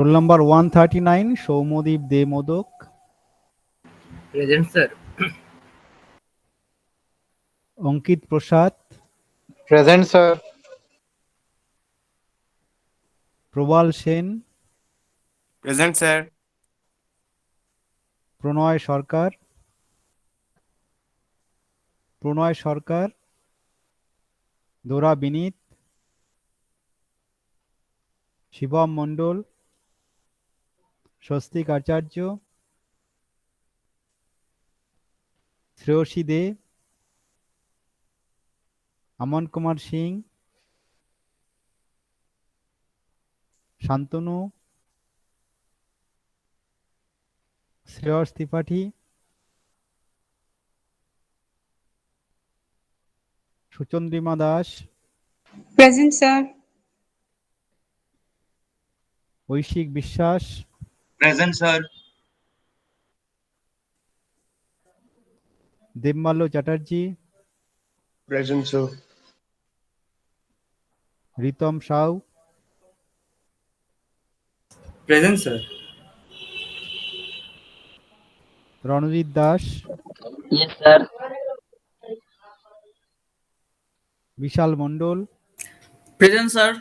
Roll number 139, Soumyadip দে modak. Present, sir. অঙ্কিত প্রসাদ, Present, sir. প্রবাল Sen, Present, sir. প্রণয় সরকার, দোরা বিনীত, শিবম মণ্ডল, স্বস্তিক আচার্য, শ্রেয়সী দে, আমন Kumar Singh, Shantanu, Shreyas Tripathi, Suchandrima Das, Present, sir. ঐশিক বিশ্বাস, Present, sir. Debmalya Chatterjee, Present, sir. Ritam Sau, Present, sir. Ranjit Das, Yes, sir. বিশাল মণ্ডল, Present, sir.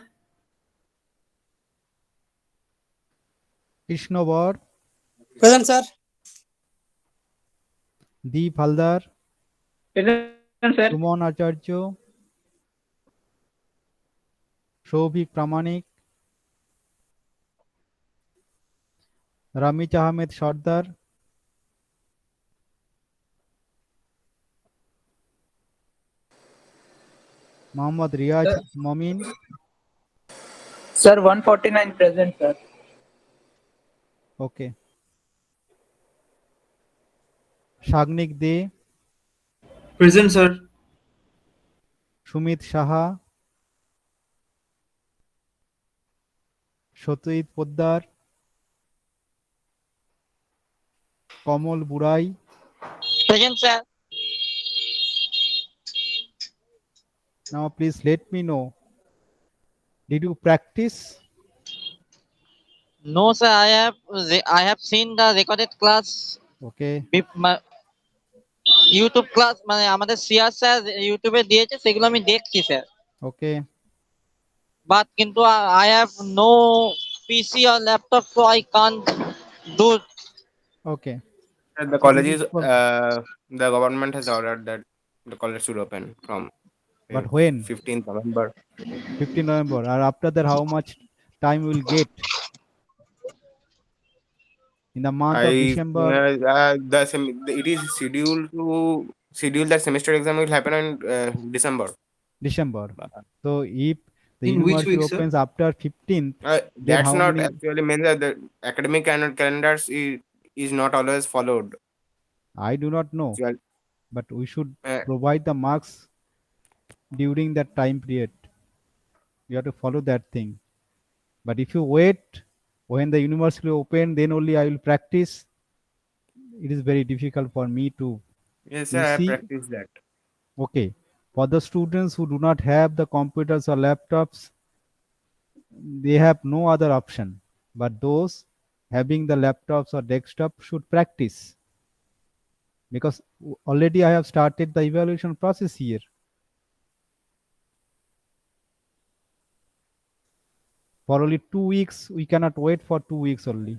Krishna বর, Present, sir. Deep Haldar, Present, sir. Suman Acharya, Souvik Pramanik, Ramiz Ahmed Sardar, Mohammad Riaz Momin, Sir, 149 present, sir. Okay, Sagnik De, Present, sir. Sumit Saha, Satyajit Poddar, Kamal Burai, Present, sir. now please let me know, did you practice? No, sir. I have seen the recorded class. Okay, YouTube class মানে আমাদের CR sir ইউটিউবে দিয়েছে, সেগুলো আমি দেখছি sir. okay, but কিন্তু I have no PC or laptop, so I can't do. okay. The college is the government has ordered that the college should open from But when? 15th November. 15 November, or after that how much time will get? In the month of December? It is scheduled that semester exam will happen in December. December. So if the In which university week, sir? opens after 15th, That's how not many- actually means that the academic calendars is not always followed. I do not know, Well, but we should uh, provide the marks during that time period. You have to follow that thing. But if you wait when the university open, then only I will practice. It is very difficult for me to. yes, You sir, I have see- practiced that. Okay, for the students who do not have the computers or laptops, they have no other option. But those having the laptops or desktop should practice, because already I have started the evaluation process here. For only 2 weeks, we cannot wait for 2 weeks only.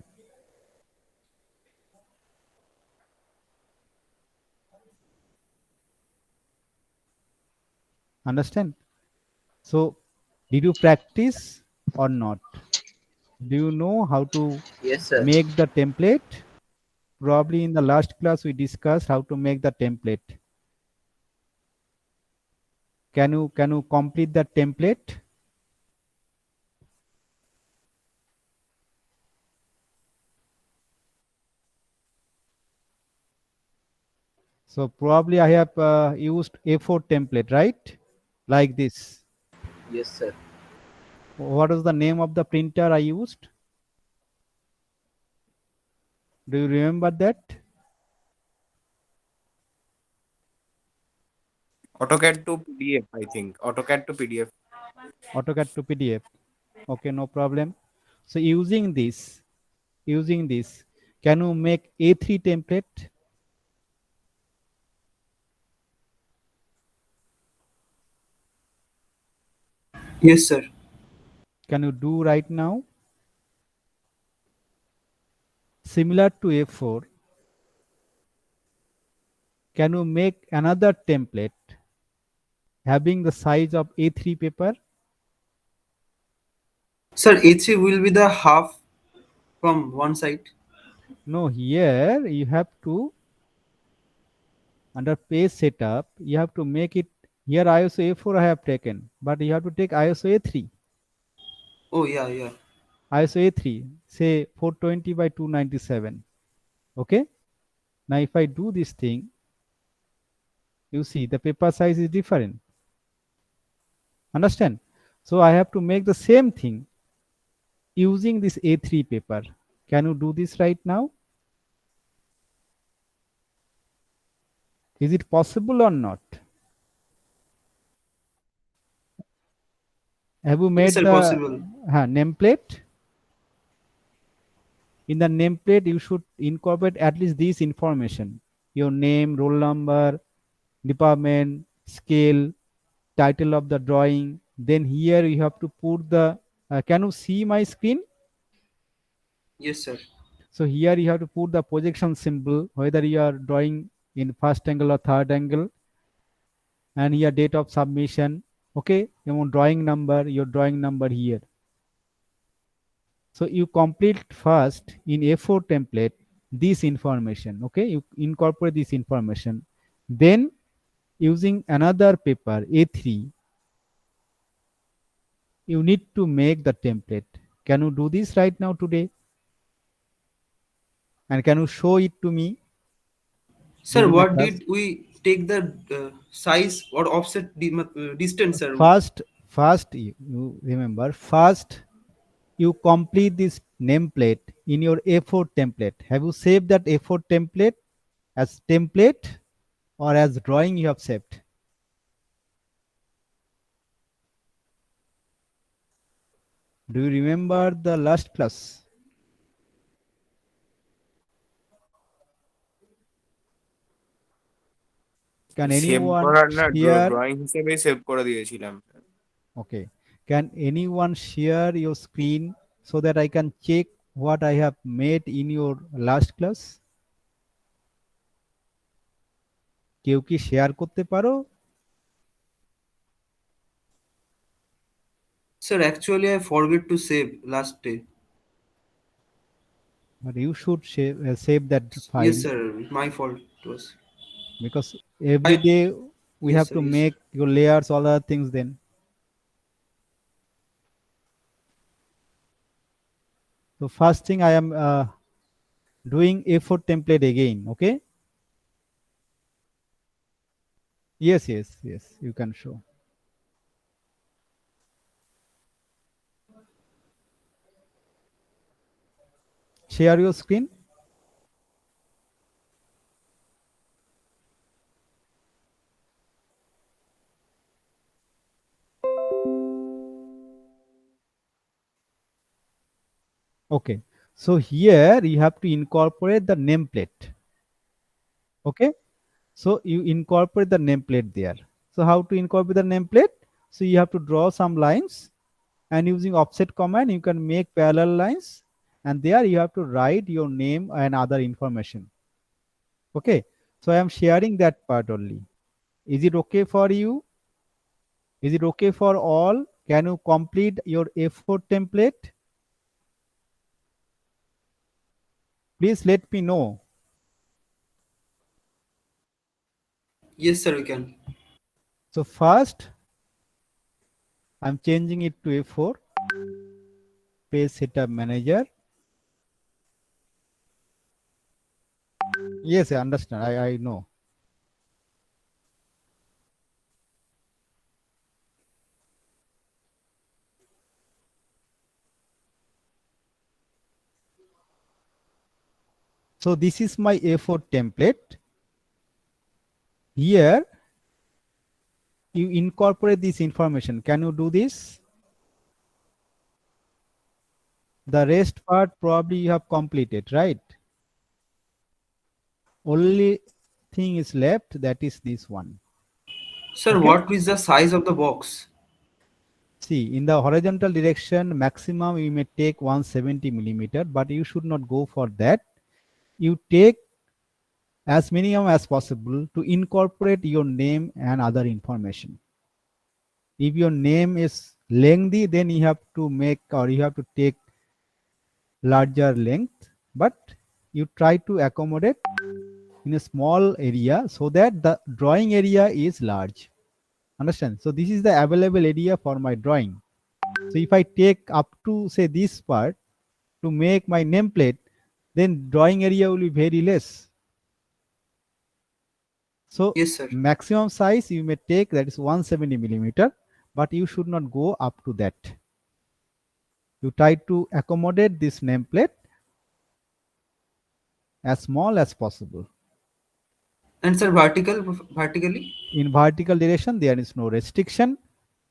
Understand? So, did you practice or not? Do you know how to Yes, sir. make the template? Probably in the last class we discussed how to make the template. Can you complete that template? So probably I have used A4 template, right? Like this. Yes, sir. What is the name of the printer I used? Do you remember that? AutoCAD to PDF, I think. AutoCAD to PDF. AutoCAD to PDF. Okay, no problem. So using this, can you make A3 template? Yes, sir. Can you do right now? Similar to A4, can you make another template having the size of A3 paper? Sir, A3 will be the half from one side. No, here you have to, under page setup, you have to make it, here ISO A4 I have taken, but you have to take ISO A3. Oh, yeah, yeah. ISO A3, say 420 by 297. Okay. Now if I do this thing, you see the paper size is different. Understand? So I have to make the same thing using this A3 paper. Can you do this right now? Is it possible or not? Have you made Yes, sir, the possible. nameplate? In the nameplate, you should incorporate at least this information: your name, roll number, department, scale, title of the drawing. Then here you have to put the, can you see my screen? Yes, sir. So here you have to put the projection symbol, whether you are drawing in first angle or third angle, and here date of submission. Okay, your drawing number here. So you complete first in A4 template this information. Okay, you incorporate this information. Then using another paper A3, you need to make the template. Can you do this right now today? And can you show it to me? Sir, during the what class? did we take the size or offset distance, sir? First you remember, first you complete this nameplate in your A4 template. Have you saved that A4 template as template or as drawing you have saved? Do you remember the last class? Can save anyone করার না share? Drawing হিসেবে save করে দিয়েছিলাম। Okay. Can anyone share your screen so that I can check what I have made in your last class? কেউ কি share করতে পারো? Sir, actually, I forget to save last day. But you should save that file. Yes, sir. My fault it was. Because every day we Yes, have sir, to yes, make your layers, all other things then. So first thing I am doing A4 template again. Okay. Yes, you can show. Share your screen. Okay, so here you have to incorporate the nameplate. Okay, so you incorporate the nameplate there. So how to incorporate the nameplate? So you have to draw some lines, and using offset command you can make parallel lines, and there you have to write your name and other information. Okay, so I am sharing that part only. Is it okay for you? Is it okay for all? Can you complete your A4 template? Please let me know. Yes, sir, we can. So first, I'm changing it to A4, page setup manager. Yes, I understand. I know. So this is my A4 template. Here, you incorporate this information. Can you do this? The rest part probably you have completed, right? Only thing is left, that is this one. Sir, Okay. what is the size of the box? See, in the horizontal direction, maximum you may take 170 millimeter, but you should not go for that. You take as minimum as possible to incorporate your name and other information. If your name is lengthy, then you have to make, or you have to take larger length, but you try to accommodate in a small area so that the drawing area is large. Understand? So this is the available area for my drawing. So if I take up to say this part to make my nameplate, then drawing area will be very less. So Yes, sir. maximum size you may take, that is 170 millimeter, but you should not go up to that. You try to accommodate this nameplate as small as possible. And sir, vertically? In vertical direction, there is no restriction,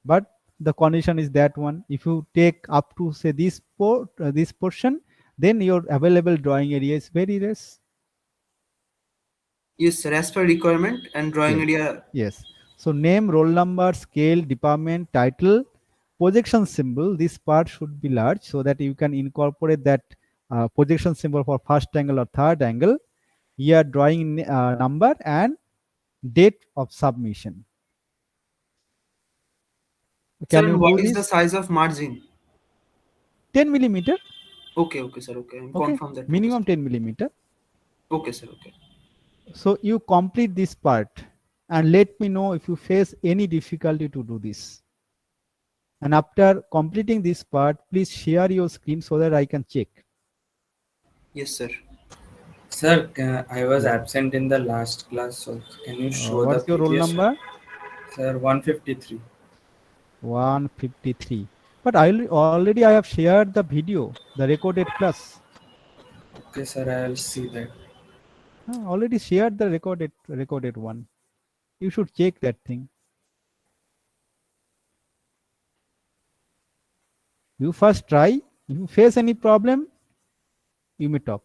but the condition is that one. If you take up to say this portion, then your available drawing area is very less. Yes, sir. As per requirement and drawing Yes. area. Yes. So name, roll number, scale, department, title, projection symbol. This part should be large so that you can incorporate that projection symbol for first angle or third angle. Here drawing number and date of submission. Can Sir, you what do is the this? size of margin? 10 millimeter. Okay, sir. Okay, I'm Okay. confirm that. Minimum 10 millimeter. Okay, sir. Okay. So you complete this part and let me know if you face any difficulty to do this. And after completing this part, please share your screen so that I can check. Yes, sir. Sir, I was absent in the last class, so can you show What's the your roll previous number? Sir, 153. 153. But already I have shared the video, the recorded class. Okay, sir, I will see that. Already shared the recorded one. You should check that thing. You first try. If you face any problem, you may talk.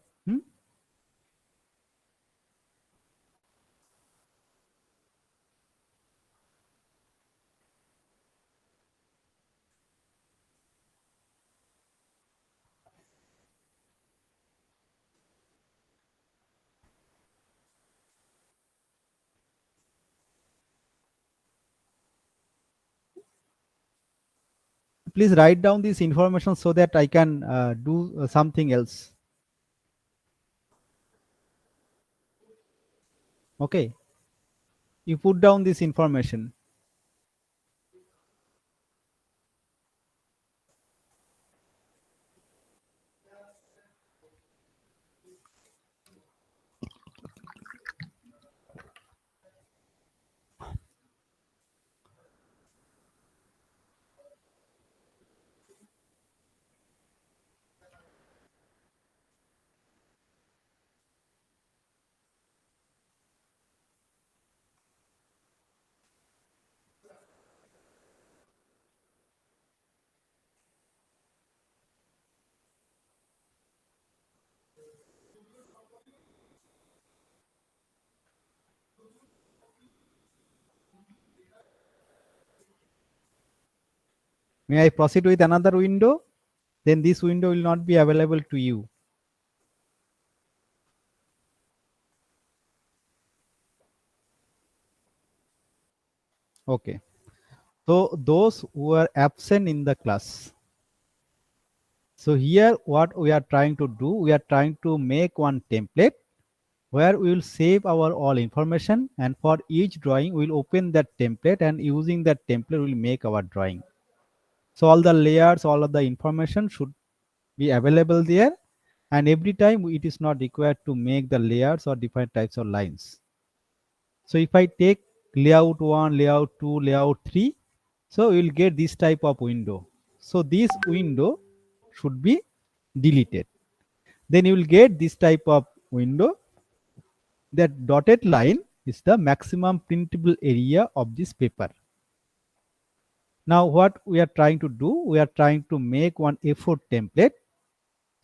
Please write down this information so that I can do something else. Okay. You put down this information. May I proceed with another window? Then this window will not be available to you. Okay. So those who are absent in the class. So here what we are trying to do, we are trying to make one template where we will save our all information, and for each drawing we will open that template, and using that template we will make our drawing. So all the layers, all of the information should be available there, and every time it is not required to make the layers or different types of lines. So if I take layout 1, layout 2, layout 3, so we will get this type of window. So this window should be deleted. Then you will get this type of window. That dotted line is the maximum printable area of this paper. Now what we are trying to do, we are trying to make one A4 template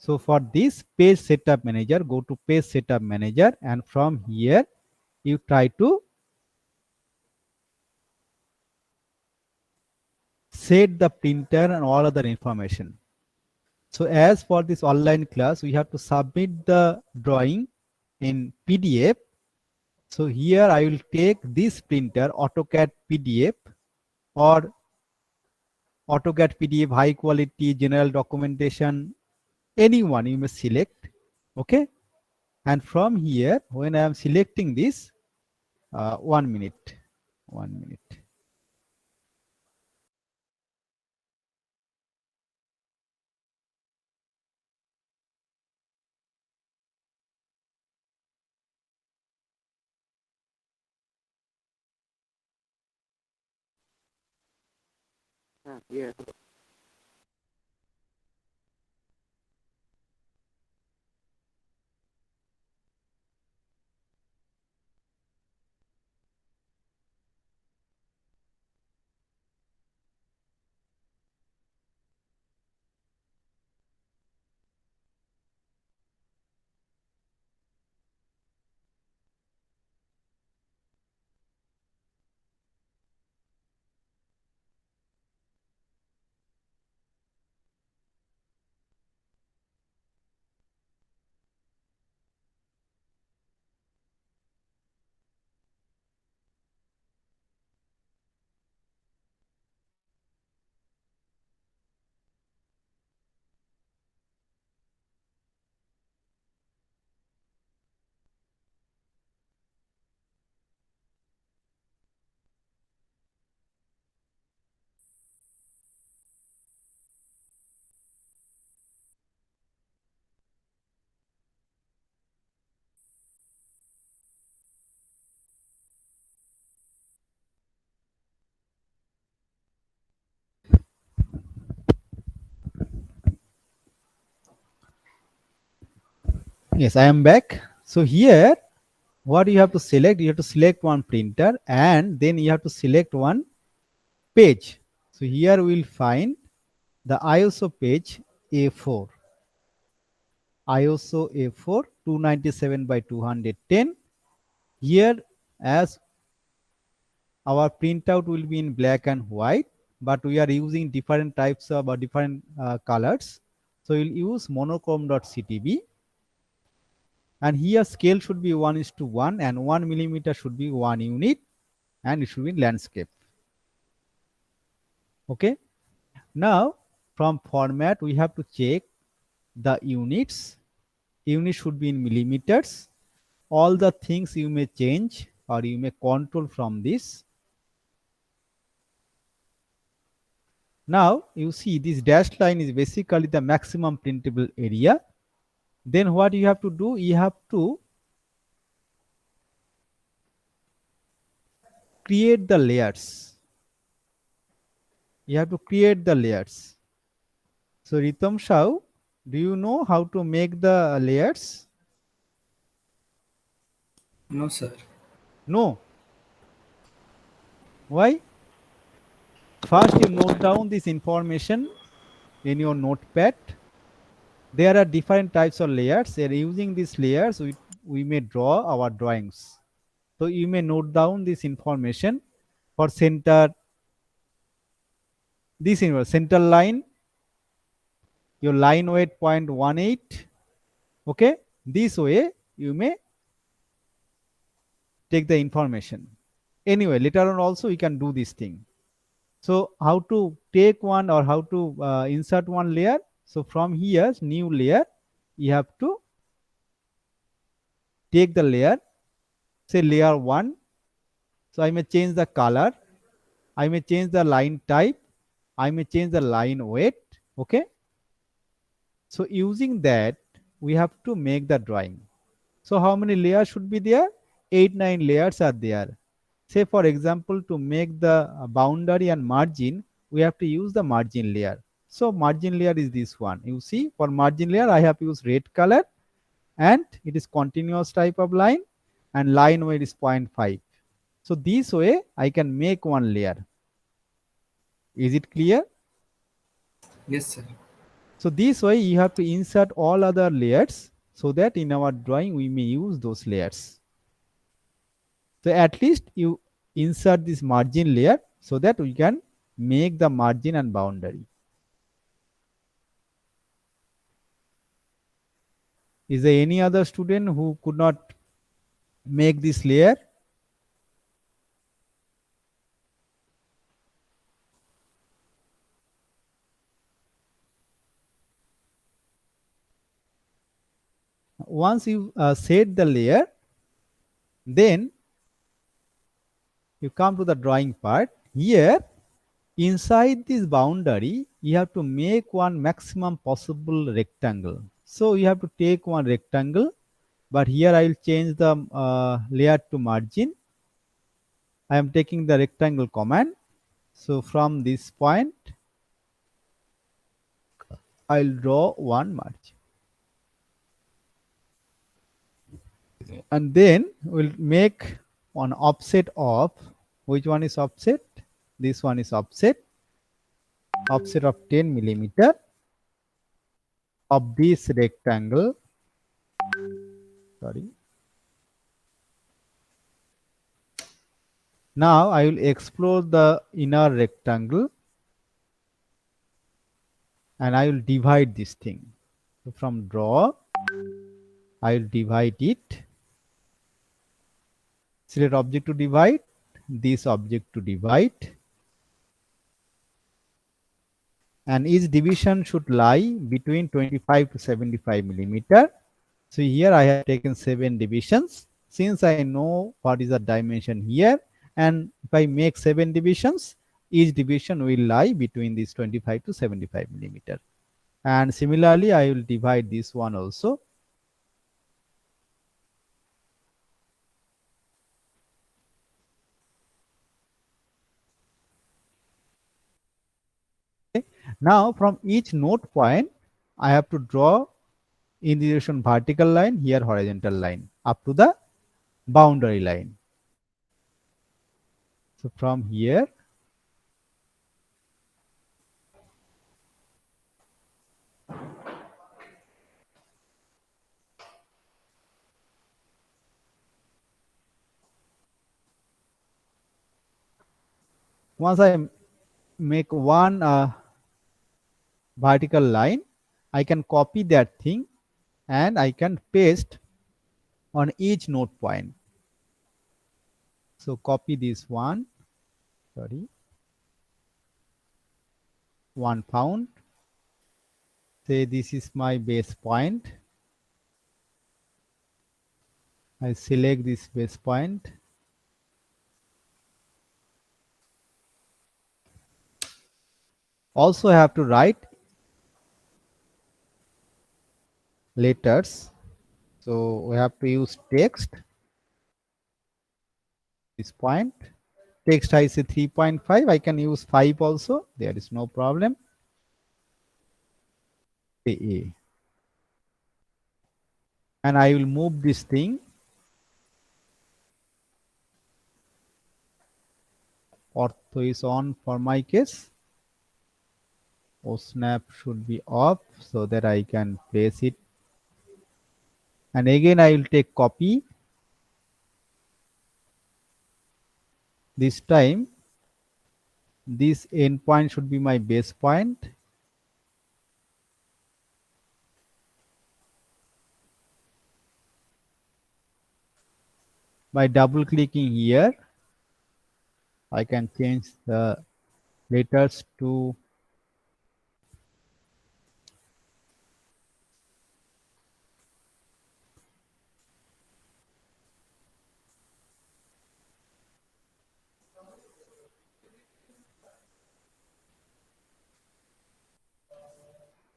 So for this page setup manager, go to page setup manager, and from here you try to set the printer and all other information. So as for this online class, we have to submit the drawing in PDF. So here I will take this printer, AutoCAD PDF or AutoCAD PDF, high quality, general documentation, anyone you may select. Okay. And from here, when I am selecting this, 1 minute. Yeah. Yes, I am back. So here, what you have to select? You have to select one printer, and then you have to select one page. So here we will find the ISO page A4. ISO A4 297 by 210. Here, as our printout will be in black and white, but we are using different types of different colors. So we'll use monochrome.ctb. And here scale should be 1:1, and 1 millimeter should be 1 unit, and it should be landscape. Okay. Now from format, we have to check the units. Unit should be in millimeters. All the things you may change or you may control from this. Now you see this dashed line is basically the maximum printable area. Then what you have to do, you have to create the layers. You have to create the layers. So Ritam Shah, do you know how to make the layers? No, sir. No. Why? First you note down this information in your notepad. There are different types of layers, and using these layers we may draw our drawings. So you may note down this information. For center, this in center line, your line weight 0.18. Okay, this way you may take the information. Anyway, later on also you can do this thing. So how to take one or how to insert one layer? So from here, new layer, you have to take the layer, say layer 1. So I may change the color, I may change the line type, I may change the line weight. Okay. So using that, we have to make the drawing. So how many layers should be there? 8-9 layers are there. Say for example, to make the boundary and margin, we have to use the margin layer. So margin layer is this one. You see, for margin layer, I have used red color, and it is continuous type of line, and line weight is 0.5. So this way I can make one layer. Is it clear? Yes, sir. So this way you have to insert all other layers so that in our drawing we may use those layers. So at least you insert this margin layer so that we can make the margin and boundary. Is there any other student who could not make this layer? Once you set the layer, then you come to the drawing part. Here, inside this boundary, you have to make one maximum possible rectangle. So you have to take one rectangle, but here I will change the layer to margin. I am taking the rectangle command. So from this point, I will draw one margin. And then we'll make one offset of, which one is offset? This one is offset of 10 millimeter of this rectangle. Sorry. Now I will explore the inner rectangle and I will divide this thing. So from draw, I will divide it. Select object to divide, this object to divide. And each division should lie between 25 to 75 millimeter. So here I have taken 7 divisions. Since I know what is the dimension here, and if I make 7 divisions, each division will lie between this 25 to 75 millimeter. And similarly, I will divide this one also. Okay. Now from each node point, I have to draw in the direction vertical line, here horizontal line up to the boundary line. So from here, once I make one vertical line, I can copy that thing and I can paste on each node point. So copy this one, sorry, 1 pound. Say this is my base point. I select this base point. Also I have to write letters. So we have to use text. This point. Text I say 3.5. I can use 5 also. There is no problem. A. And I will move this thing. Ortho is on for my case. O snap should be off so that I can place it. And again I will take copy. This time this end point should be my base point. By double clicking here, I can change the letters to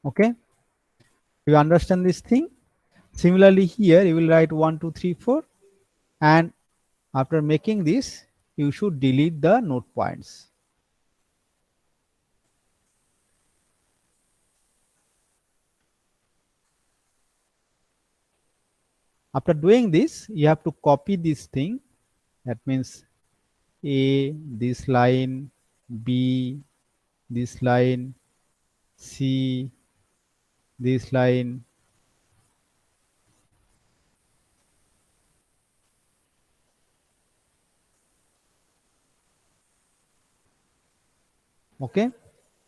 okay. You understand this thing? Similarly here you will write 1, 2, 3, 4, and after making this you should delete the node points. After doing this, you have to copy this thing. That means A, this line, B, this line, C, this line, okay,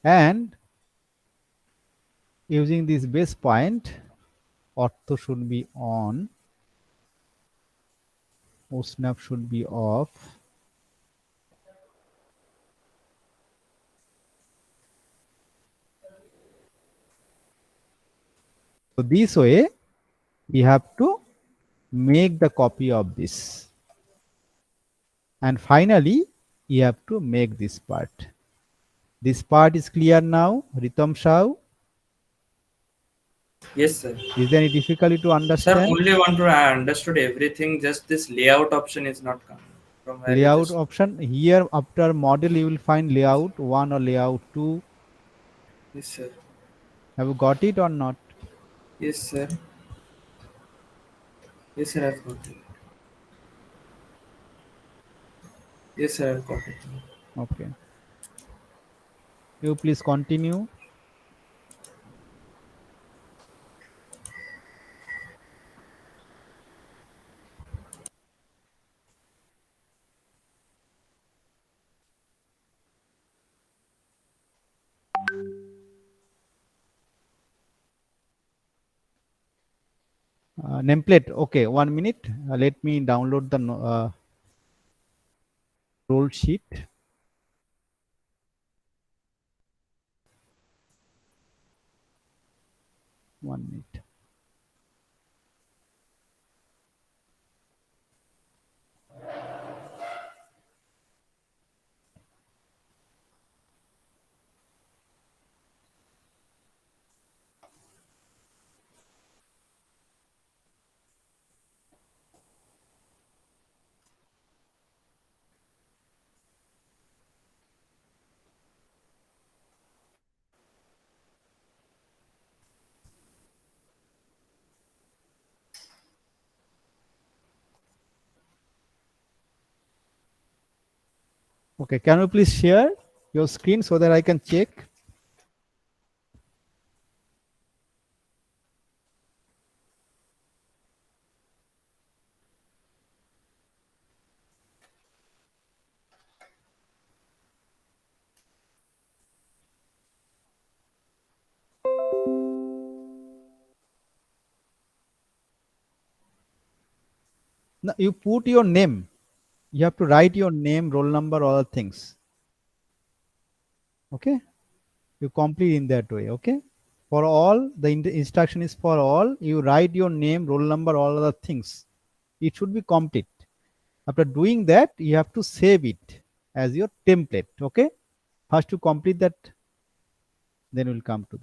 and using this base point, ortho should be on, O snap should be off. So this way we have to make the copy of this, and finally you have to make this part. This part is clear now, Ritam Shah? Yes, sir. Is there any difficulty to Sir, understand? only one to I understood everything. Just this layout option is not coming from where you Layout just- option here, after model you will find layout 1 or layout 2. Yes, sir. Have you got it or not? Yes, sir. Yes, sir. I've got it. Yes, sir. I've got it. Okay, you please continue. Nameplate, okay, 1 minute. Let me download the roll sheet. One minute. Okay, can you please share your screen so that I can check? No, you put your name. You have to write your name, roll number, all the things. Okay, you complete in that way. Okay, for all the instruction is for all. You write your name, roll number, all other things. It should be complete. After doing that, you have to save it as your template. Okay, first to complete that, then we'll come to.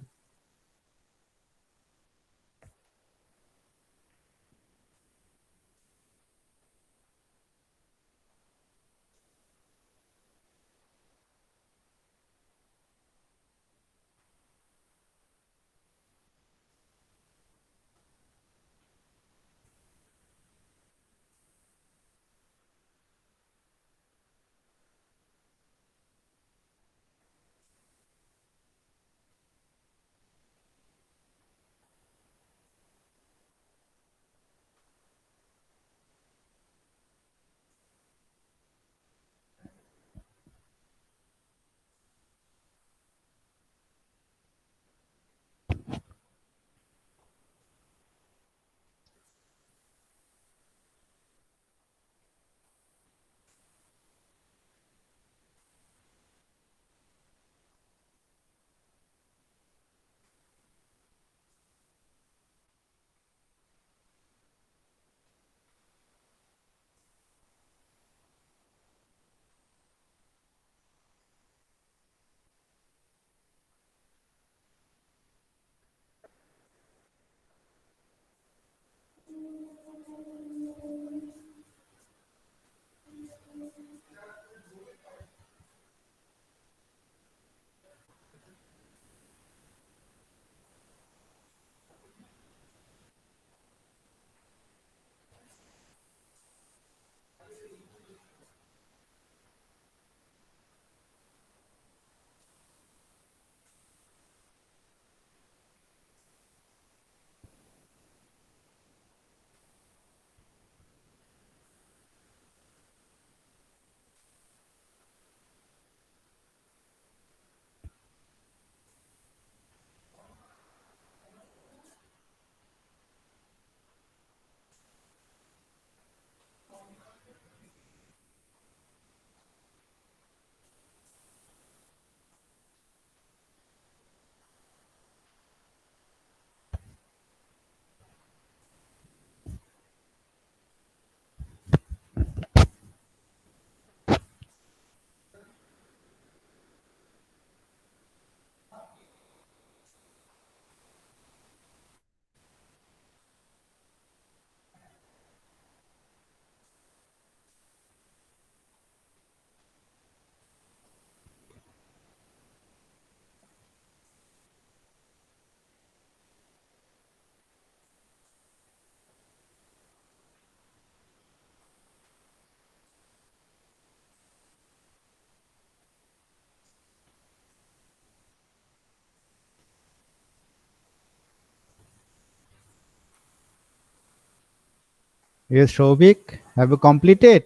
Yes, Shobik, have you completed?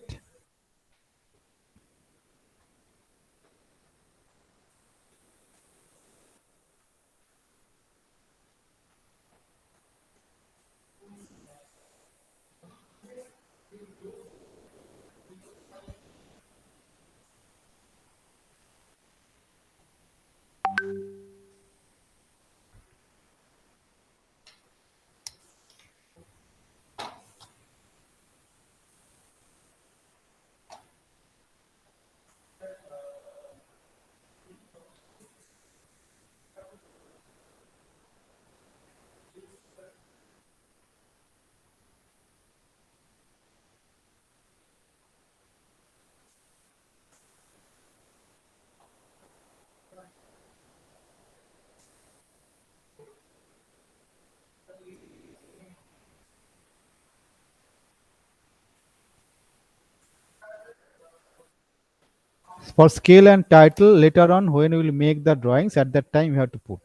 For scale and title, later on when we will make the drawings, at that time you have to put.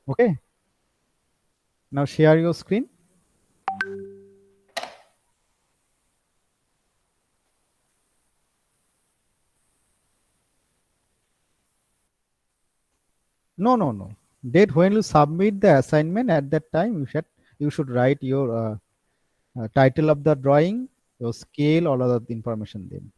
Okay. Now share your screen. No. Date when you submit the assignment, at that time you should write your title of the drawing, your scale, all other information then.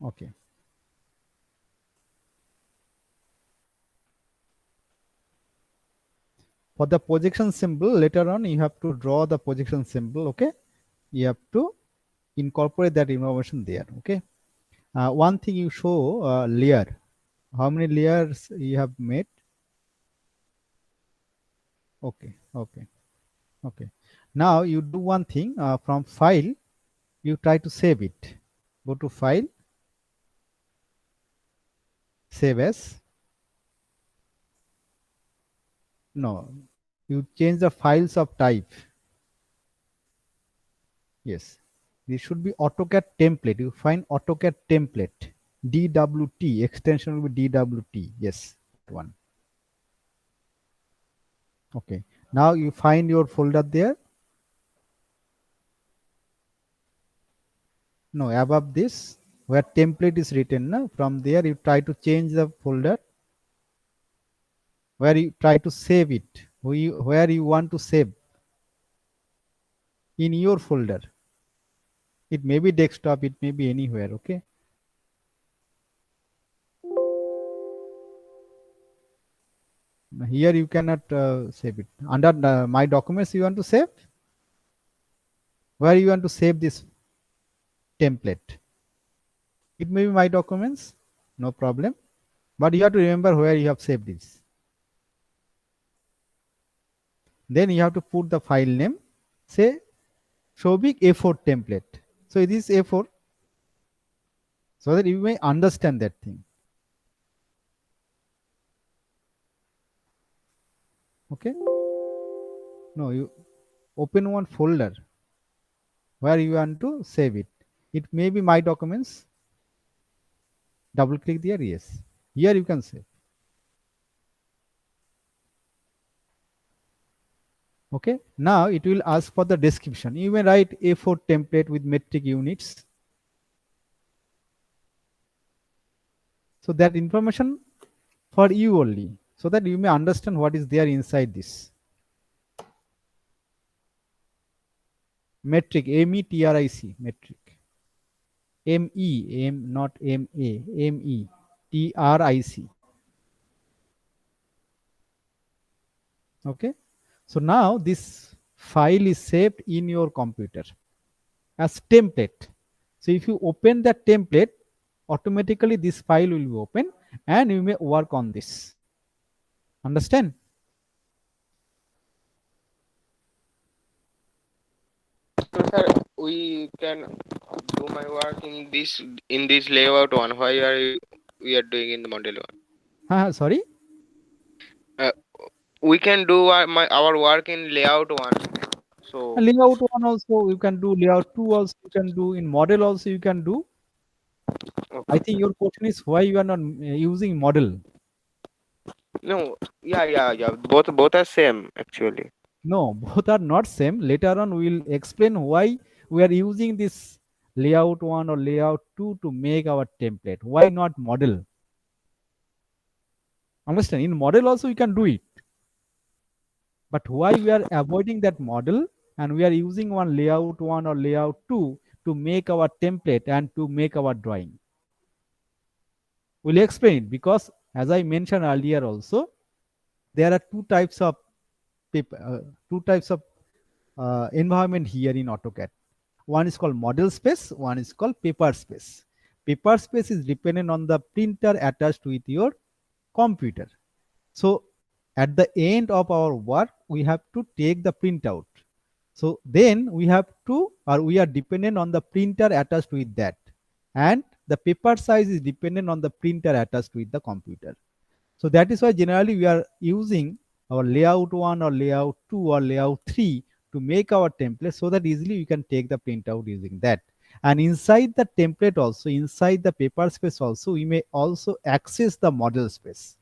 Okay. For the projection symbol, later on you have to draw the projection symbol. Okay. You have to incorporate that information there. Okay. One thing you show layer. How many layers you have made? Okay. Now you do one thing, from file, you try to save it. Go to file, save as. No, you change the files of type. Yes, this should be AutoCAD template. You find AutoCAD template, DWT, extension will be DWT. Yes, one. Okay, now you find your folder there. No, above this where template is written, no? From there you try to change the folder where you try to save it, where you want to save in your folder. It may be desktop, it may be anywhere. Okay. Here you cannot save it. Under my documents you want to save? Where you want to save this template? It may be my documents, no problem. But you have to remember where you have saved this. Then you have to put the file name, say Shobik A4 template. So it is A4, so that you may understand that thing. Okay. No, you open one folder where you want to save it. It may be my documents. Double click there. Yes. Here you can save. Okay. Now it will ask for the description. You may write A4 template with metric units. So that information for you only, so that you may understand what is there inside this. Metric, METRIC, metric. M-E, not M-A, METRIC. Okay. So now this file is saved in your computer as template. So if you open that template, automatically this file will be open and you may work on this. Understand? So sir, we can do my work in this layout one. Why we are doing in the model one? Sorry? We can do our work in layout one. So And layout 1 also you can do, layout 2 also you can do, in model also you can do. I think your question is why you are not using model. no, yeah. Both are same actually. No, both are not same. Later on we will explain why we are using this layout 1 or layout 2 to make our template. Why not model? Understand? In model also you can do it. But why we are avoiding that model and we are using one layout 1 or layout 2 to make our template and to make our drawing? We'll explain it, because as I mentioned earlier also, there are two types of environment here in AutoCAD. One is called model space, one is called paper space. Paper space is dependent on the printer attached with your computer. So at the end of our work, we have to take the printout. So then we have to, or we are dependent on the printer attached with that. And the paper size is dependent on the printer attached with the computer. So that is why generally we are using our layout 1 or layout 2 or layout 3 to make our template, so that easily you can take the printout using that. And inside the template also, inside the paper space also, we may also access the model space.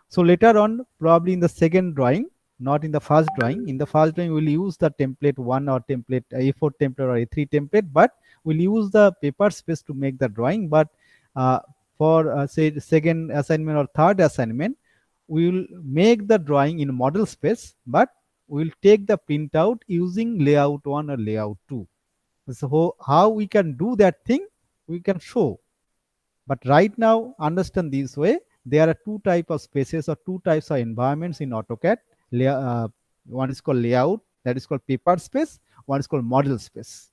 So later on, probably in the second drawing, not in the first drawing, in the first drawing we'll use the template 1 or template A4 template or A3 template, but we'll use the paper space to make the drawing. But for say the second assignment or third assignment, we will make the drawing in model space, but we will take the printout using layout 1 or layout 2. So how we can do that thing, we can show. But right now, understand this way, there are two types of spaces or two types of environments in AutoCAD. One is called layout, that is called paper space, one is called model space.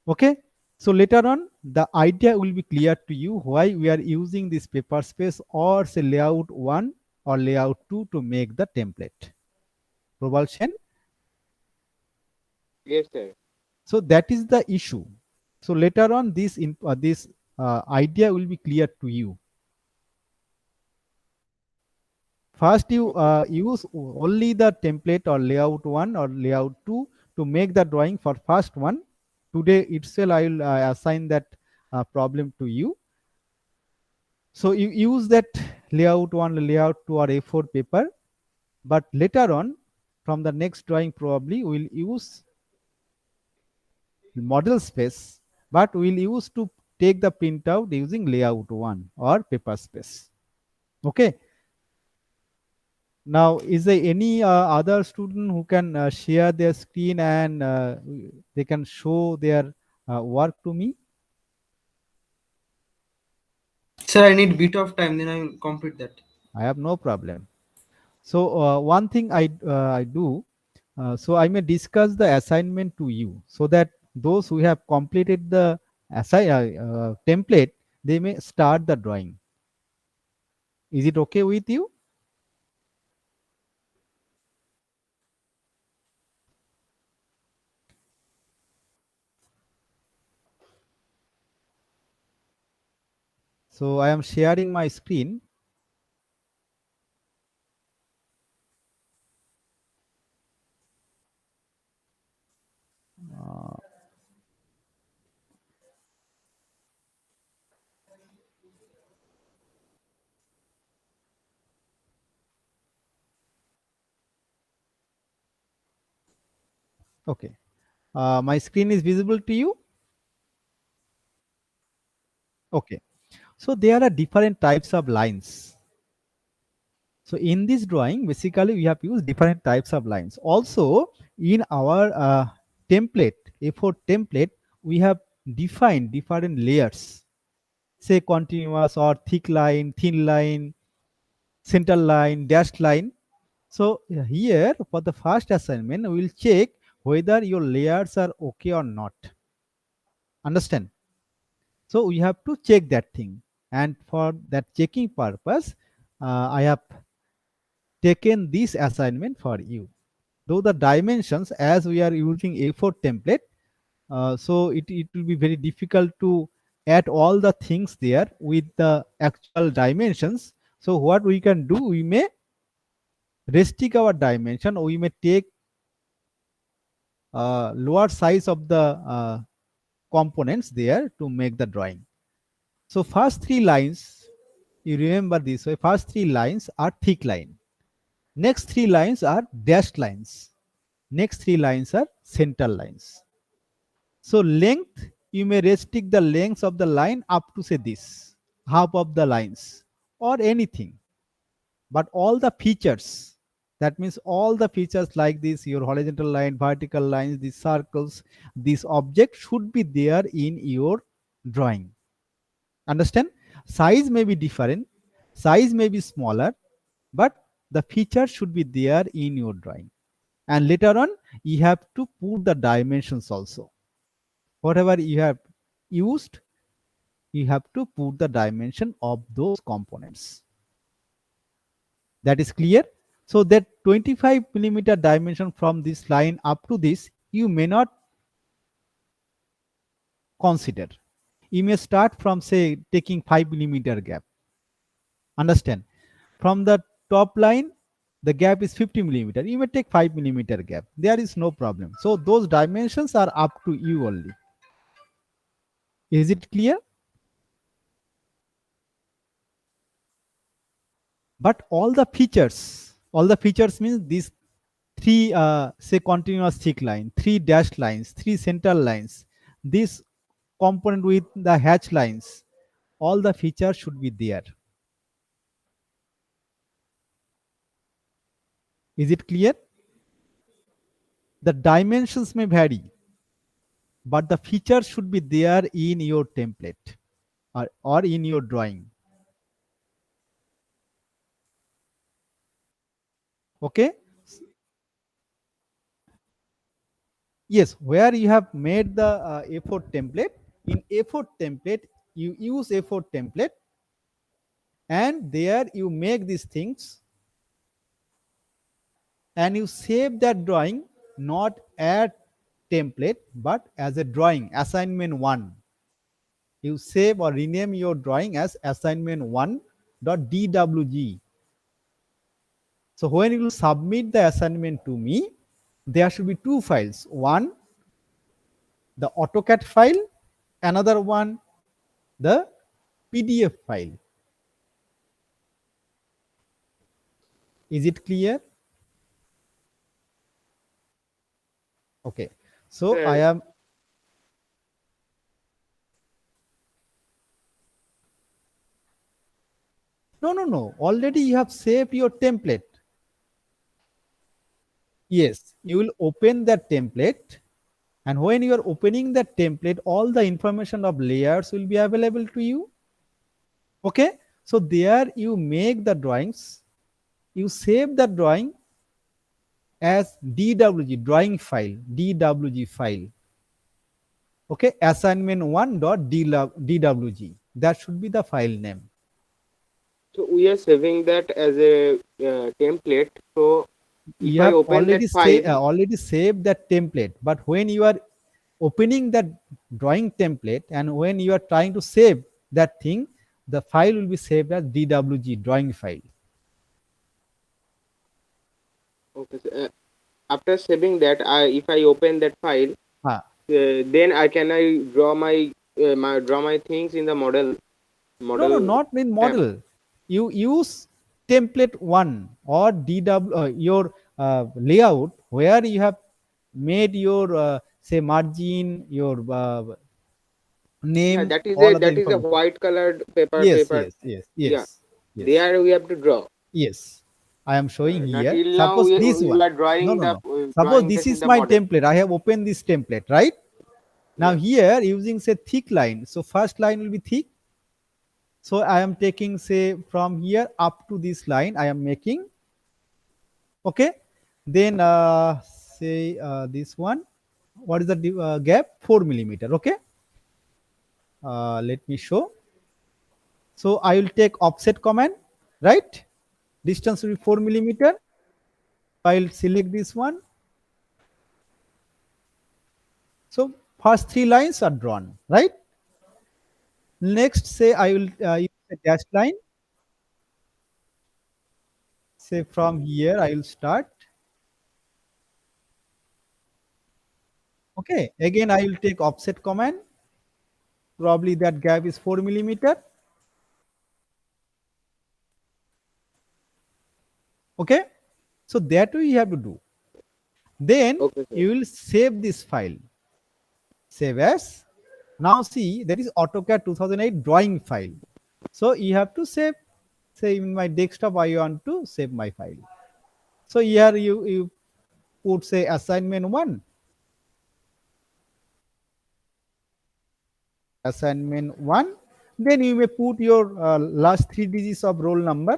Okay, so later on the idea will be clear to you why we are using this paper space or say layout 1 or layout 2 to make the template. Probal Sen? Yes, sir. So that is the issue. So later on this idea will be clear to you. First you use only the template or layout 1 or layout 2 to make the drawing for first one. Today itself I will assign that problem to you. So you use that layout 1, layout 2 or A4 paper, but later on from the next drawing probably we'll use model space, but we'll use to take the printout using layout 1 or paper space. Okay. Now, is there any other student who can share their screen and they can show their work to me? Sir, I need bit of time, then I will complete that. I have no problem. So one thing I do, so I may discuss the assignment to you, so that those who have completed the template, they may start the drawing. Is it okay with you? So I am sharing my screen. Okay. My screen is visible to you? Okay. So there are different types of lines. So in this drawing, basically we have used different types of lines. Also in our template, A4 template, we have defined different layers, say continuous or thick line, thin line, center line, dashed line. So here for the first assignment, we will check whether your layers are okay or not. Understand? So we have to check that thing. And for that checking purpose, I have taken this assignment for you. Though the dimensions, as we are using A4 template, so it will be very difficult to add all the things there with the actual dimensions. So what we can do, we may restrict our dimension, or we may take lower size of the components there to make the drawing. So first 3 lines, you remember this way, first 3 lines are thick line. Next 3 lines are dashed lines. Next 3 lines are center lines. So length, you may restrict the length of the line up to say this, half of the lines or anything. But all the features, that means all the features like this, your horizontal line, vertical lines, these circles, this object should be there in your drawing. Understand? Size may be different, size may be smaller, but the feature should be there in your drawing. And later on, you have to put the dimensions also. Whatever you have used, you have to put the dimension of those components. That is clear? So that 25 millimeter dimension from this line up to this, you may not consider. You may start from, say, taking 5 millimeter gap. Understand? From the top line, the gap is 50 millimeter. You may take 5 millimeter gap. There is no problem. So those dimensions are up to you only. Is it clear? But all the features means these 3 say continuous thick line, 3 dashed lines, 3 central lines, this component with the hatch lines, all the features should be there. Is it clear? The dimensions may vary, but the features should be there in your template or in your drawing. Okay? Yes, where you have made the A4 template, in A4 template, you use A4 template and there you make these things and you save that drawing not at template but as a drawing, assignment 1. You save or rename your drawing as assignment 1.dwg. So when you submit the assignment to me, there should be 2 files. One, the AutoCAD file, another one, the PDF file. Is it clear? Okay. So Sir. I am. No. Already you have saved your template. Yes, you will open that template. And when you are opening that template, all the information of layers will be available to you. Okay. So there you make the drawings. You save the drawing as DWG, drawing file, DWG file. Okay. Assignment 1.dwg. That should be the file name. So we are saving that as a template. So if You I have open that file, already saved that template, but when you are opening that drawing template and when you are trying to save that thing, the file will be saved as DWG, drawing file. okay, so, after saving that, if I open that file, then I draw my things in the model. No, not in model. You use template 1 or your layout where you have made your say margin, your name. Yeah, that is a information. white colored paper. Yes. Yeah, there we have to draw. Yes, I am showing here. Till Suppose now this one. you are drawing No. Suppose this is my template. I have opened this template, right? Now here using say thick line. So first line will be thick. So I am taking say from here up to this line I am making. Okay. Then say this one. What is the gap? 4 millimeter. Okay. Let me show. So I will take offset command, right? Distance will be 4 millimeter. I'll select this one. So first 3 lines are drawn, right? Next, say I will use a dashed line. Say from here I will start. Okay, again I will take offset command. Probably that gap is 4 millimeter. Okay, so that way you have to do. Then Okay, sir. you will save this file. Save as. Now see, that is AutoCAD 2008 drawing file. So you have to save. Say in my desktop, I want to save my file. So here you put say assignment 1. Assignment 1. Then you may put your last 3 digits of roll number.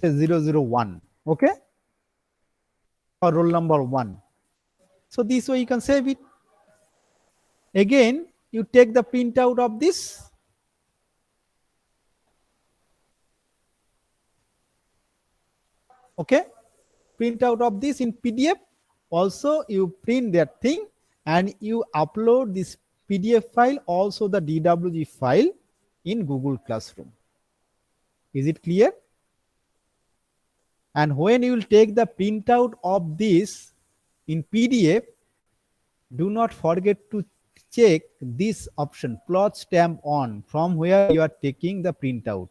Say 001. Okay. Or roll number 1. So this way you can save it. Again, you take the printout of this. Okay. Print out of this in PDF. Also, you print that thing and you upload this PDF file, also the DWG file in Google Classroom. Is it clear? And when you will take the printout of this in PDF, do not forget to check this option, plot stamp on, from where you are taking the printout.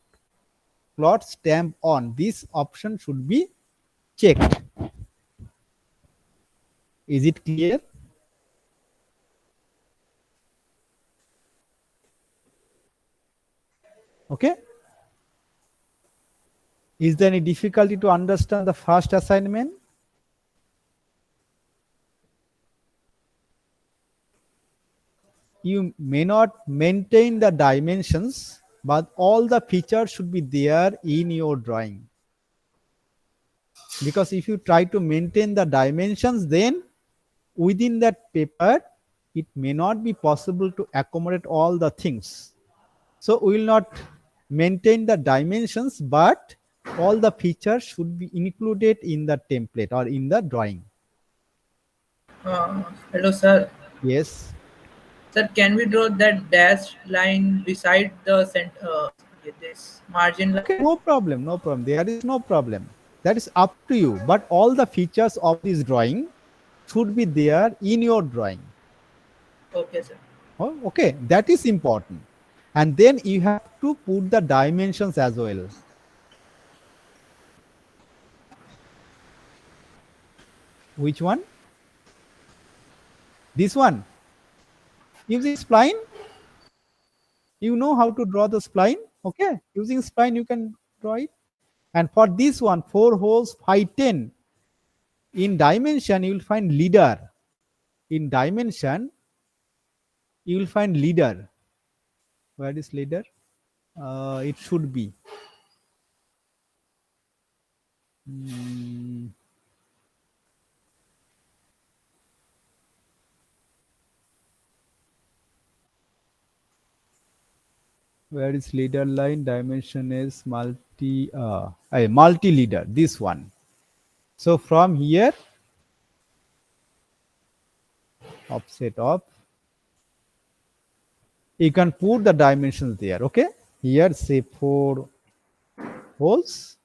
Plot stamp on, this option should be checked. Is it clear? Okay. Is there any difficulty to understand the first assignment? You may not maintain the dimensions, but all the features should be there in your drawing. Because if you try to maintain the dimensions, then within that paper, it may not be possible to accommodate all the things. So we will not maintain the dimensions, but all the features should be included in the template or in the drawing. Hello, sir. Yes. Sir, can we draw that dashed line beside the this margin line? Okay, no problem, no problem. There is no problem. That is up to you. But all the features of this drawing should be there in your drawing. Okay, sir. Oh, okay, that is important. And then you have to put the dimensions as well. Which one? This one. Using spline, you know how to draw the spline. Okay, using spline you can draw it. And for this one, 4 holes, 510. In dimension, you will find leader. In dimension, you will find leader. Where is leader? It should be. Where is leader line? Dimension is multi leader, this one. So from here, offset of, you can put the dimensions there. Okay, here say 4 holes,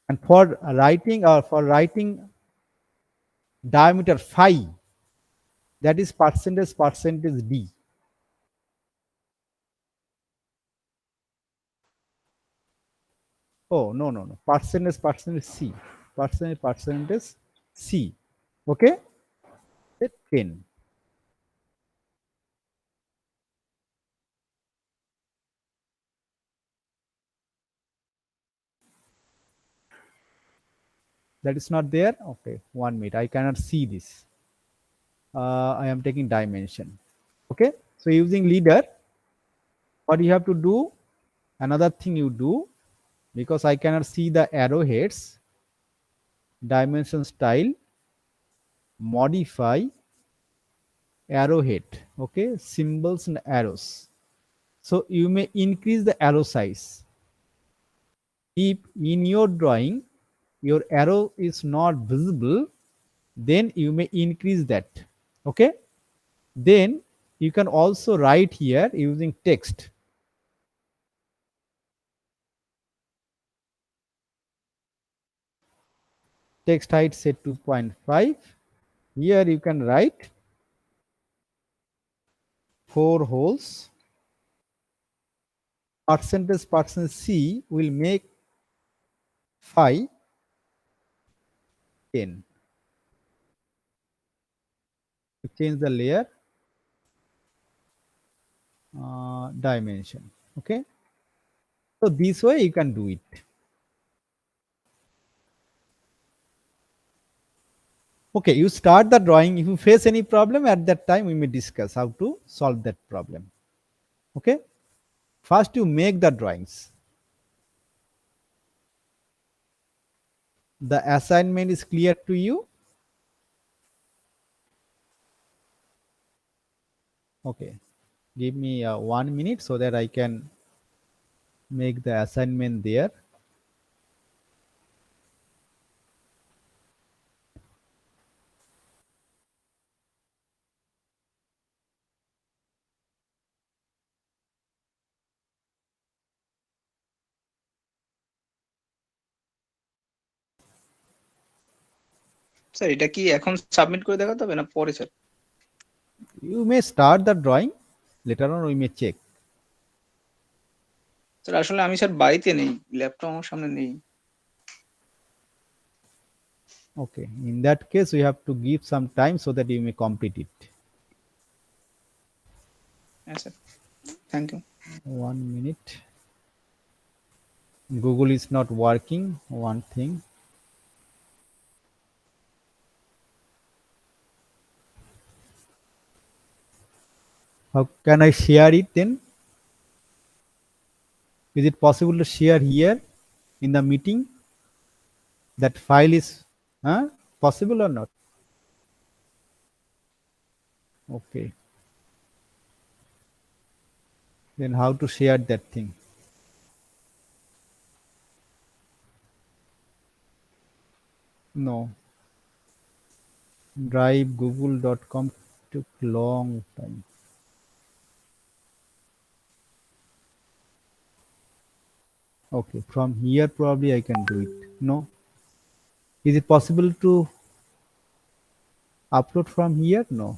and for writing diameter 5, that is percentage D. Oh, no. Percentage C. Percentage C. Okay? 10. That is not there? Okay, 1 minute. I cannot see this. I am taking dimension. Okay? So using leader, what you have to do, another thing you do, because I cannot see the arrowheads, dimension style, modify arrowhead. Okay, symbols and arrows. So you may increase the arrow size. If in your drawing your arrow is not visible, then you may increase that. Okay, then you can also write here using text. text height set 2.5. Here you can write 4 holes. Percentage C will make 5, 10. To change the layer dimension. Okay. So this way you can do it. Okay, you start the drawing. If you face any problem at that time, we may discuss how to solve that problem. Okay. First you make the drawings. The assignment is clear to you? Okay. Give me 1 minute so that I can make the assignment there. Sir এটা কি এখন submit করে দেখাতে হবে না পরে sir? You may start the drawing. Later on we may check. Sir আসলে আমি স্যার বাড়িতে নেই, ল্যাপটপ আমার সামনে নেই। Okay. In that case, we have to give some time so that you may complete it. হ্যাঁ sir, thank you. 1 minute. Google is not working. One thing. How can I share it then? Is it possible to share here in the meeting? That file is possible or not? Okay. Then how to share that thing? No. Drive google.com took long time. Okay, from here probably I can do it. No. Is it possible to upload from here? No.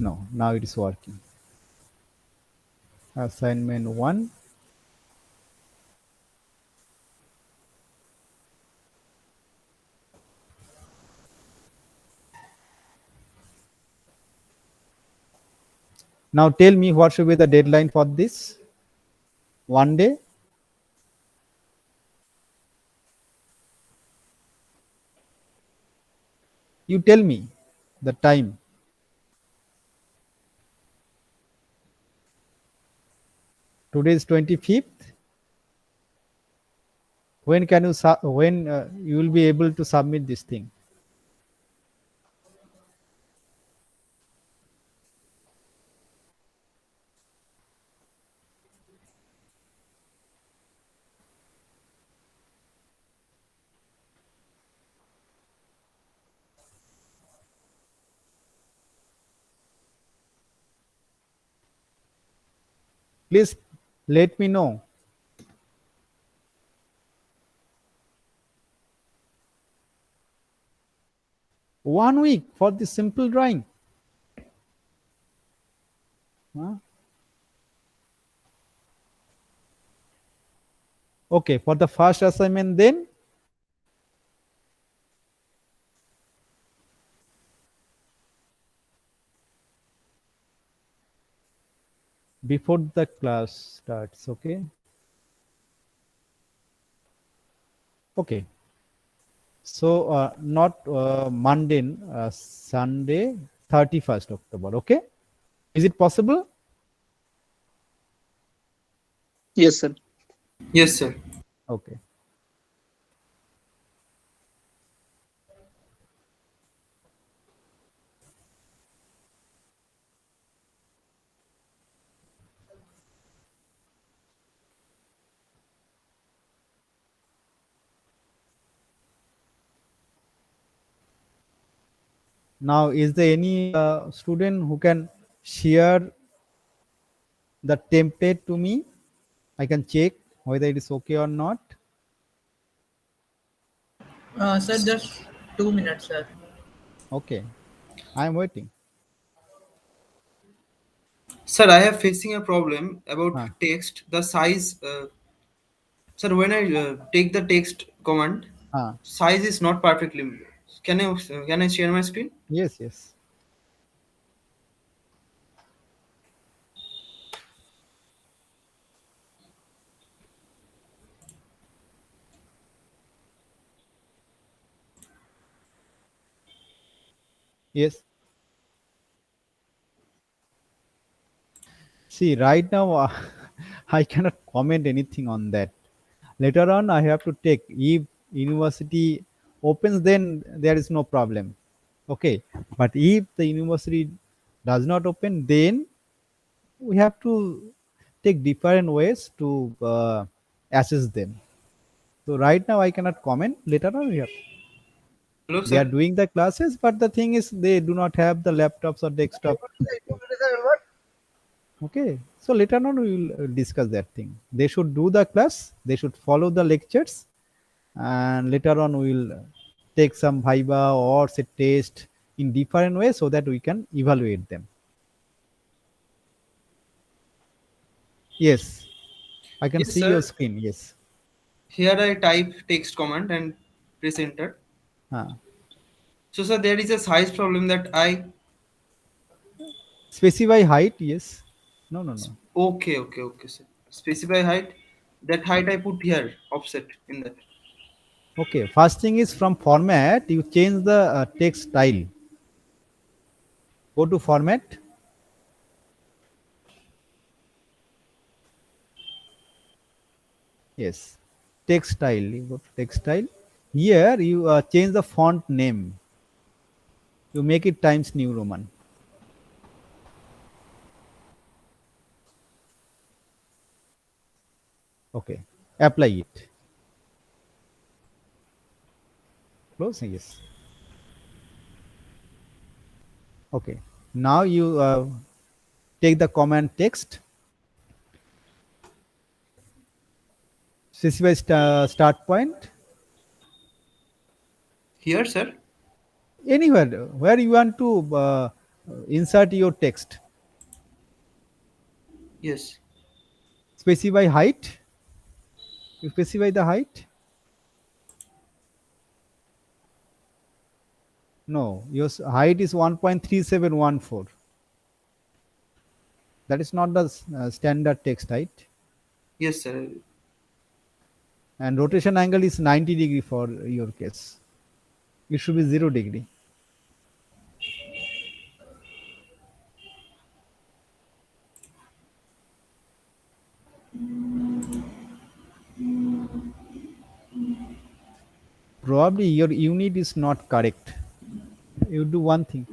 No, now it is working. Assignment 1. Now tell me what should be the deadline for this? 1 day? You tell me the time. Today is 25th. When can you you will be able to submit this thing? Please let me know. One week for this simple drawing. Huh? Okay, for the first assignment then. Before the class starts, okay? Okay. So not Monday, Sunday, 31st October, okay? Is it possible? Yes, sir. Yes, sir. Okay. Now, is there any student who can share the template to me? I can check whether it is okay or not. Sir, just 2 minutes, sir. Okay, I am waiting. Sir, I have facing a problem about Huh. text. The size, sir, when I take the text command, Huh. size is not perfectly. Can I share my screen? Yes, yes. Yes. See, right now, I cannot comment anything on that. Later on, I have to take. If university opens, then there is no problem. Okay. But if the university does not open, then we have to take different ways to assess them. So right now, I cannot comment. Later on, we have. Hello, They are sir. doing the classes, but the thing is, they do not have the laptops or desktop. Okay, so later on we will discuss that thing. They should do the class, they should follow the lectures, and later on we will take some viva or say test in different ways so that we can evaluate them. Yes, I can Yes, see your sir. screen. Yes. Here I type text command and press enter. uh, So, sir, there is a size problem that I. Specify height. Yes. No, no, no. Okay, sir. Specify height. That height I put here, offset in that. Okay, first thing is from format you change the text style. Go to format. Yes, text style. You go to text style. Here you change the font name. You make it Times New Roman. Okay, apply it. Close. Yes. Okay. Now you take the command text. Specify start point. Here, sir. Anywhere where you want to insert your text. Yes. Specify height. You specify the height. No, your height is 1.3714. That is not the standard text height. Yes, sir. And rotation angle is 90 degree for your case. It should be 0 degree. Probably your unit is not correct. You do one thing.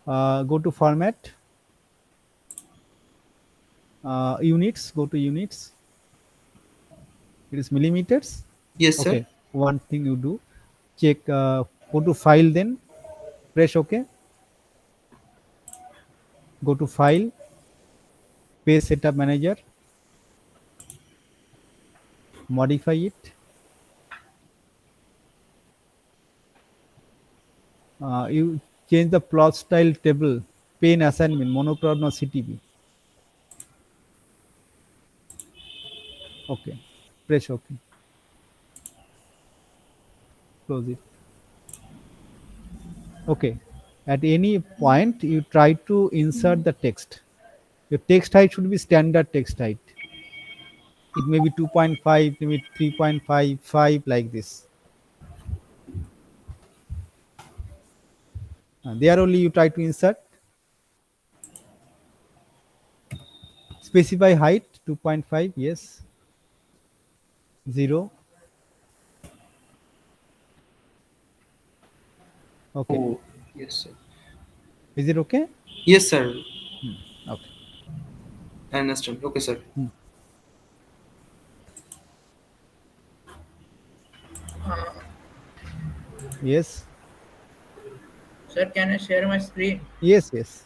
Go to format. Units. Go to units. It is millimeters. Yes, sir. Okay. One thing you do. Check. Go to file. Then press OK. Go to file. Page setup manager. Modify it. You change the plot style table. Pane assignment. Monochrome or CTB. Okay. Press OK. Close it. Okay. At any point, you try to insert the text. Your text height should be standard text height. It may be 2.5, maybe 3.55, like this. There only you try to insert. Specify height 2.5. Yes. 0. Okay. Oh, yes, sir. Is it okay? Yes, sir. Okay. I understand. Okay, sir. Yes. Sir, can I share my screen? Yes, yes.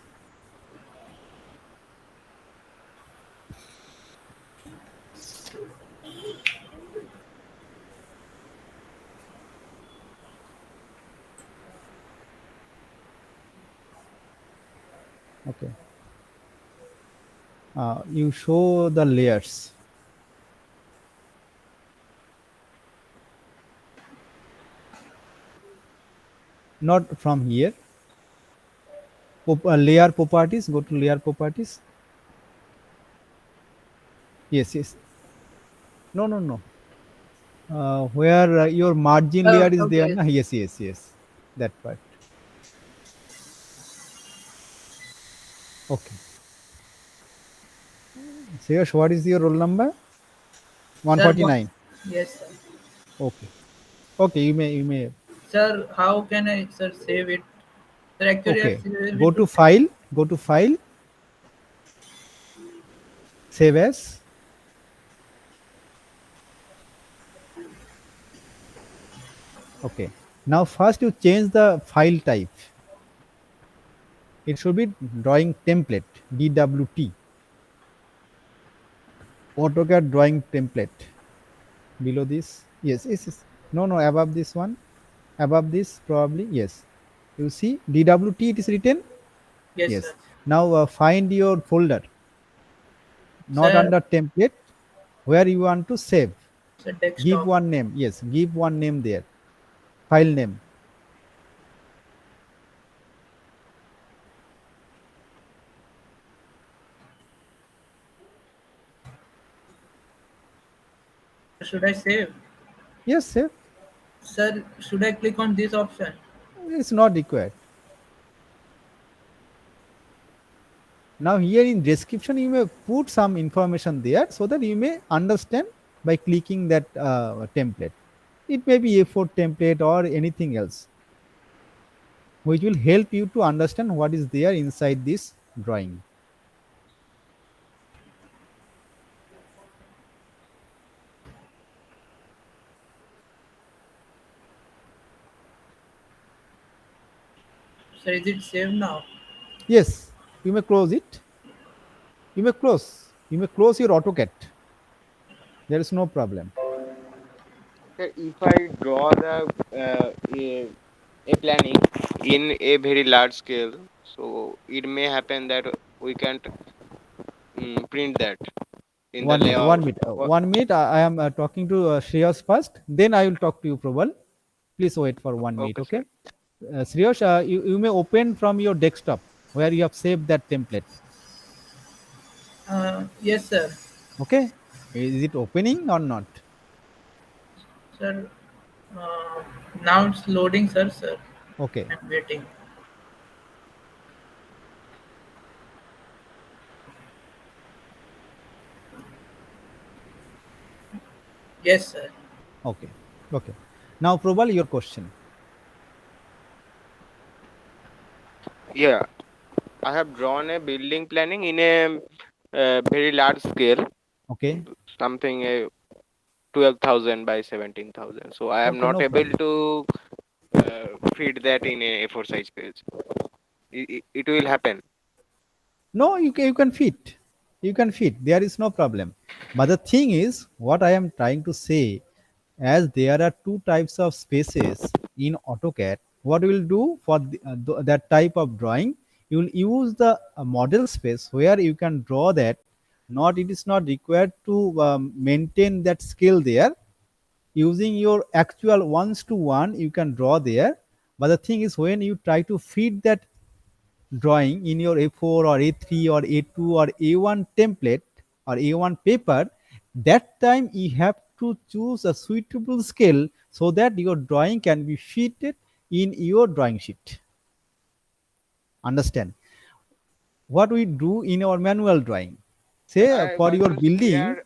Okay. You show the layers. Not from here. Layer properties. Go to layer properties. Yes, yes. No, no, no. Where your margin Oh, layer is there. okay. Na? Yes, yes, yes. That part. Okay. Sriyash, what is your roll number? 149. Yes, sir. Okay. Okay, you may. Sir, how can I, sir, save it? Sir, actually, Okay. I've saved Go it to file. Go to file. Save as. Okay. Now first you change the file type. It should be drawing template, DWT. AutoCAD drawing template. Below this. Yes, yes, yes. No, above this one. Above this probably. Yes. You see DWT it is written. Yes, Yes. sir. Now find your folder. Not Sir, under template. Where you want to save. sir, Give desktop. one name. Yes. Give one name there. File name. Should I save? Yes, save. Sir, should I click on this option? It's not required. Now here in description you may put some information there so that you may understand by clicking that template. It may be A4 template or anything else which will help you to understand what is there inside this drawing. Sir, is it saved now? Yes, you may close it. You may close your AutoCAD. There is no problem. If I draw a planning in a very large scale, so it may happen that we can't print that in the layout. 1 minute. I am talking to Shreyas first. Then I will talk to you, Prabal. Please wait for 1 minute. Okay. Shreyas, you may open from your desktop where you have saved that template. Yes, sir. Okay. Is it opening or not? Sir, now it's loading, sir. Okay. I'm waiting. Yes, sir. Okay. Now, Prabal, your question. Yeah, I have drawn a building planning in a very large scale. Okay. Something 12,000 by 17,000. So I am Okay, not no able problem. to fit that in a A4 size page. It will happen. No, you can fit. You can fit. There is no problem. But the thing is, what I am trying to say, as there are two types of spaces in AutoCAD, what you will do for that type of drawing, you will use the model space where you can draw that. It is not required to maintain that scale there. Using your actual 1:1, you can draw there. But the thing is, when you try to fit that drawing in your A4 or A3 or A2 or A1 template or A1 paper, that time you have to choose a suitable scale so that your drawing can be fitted in your drawing sheet. Understand? What we do in our manual drawing, say for your building,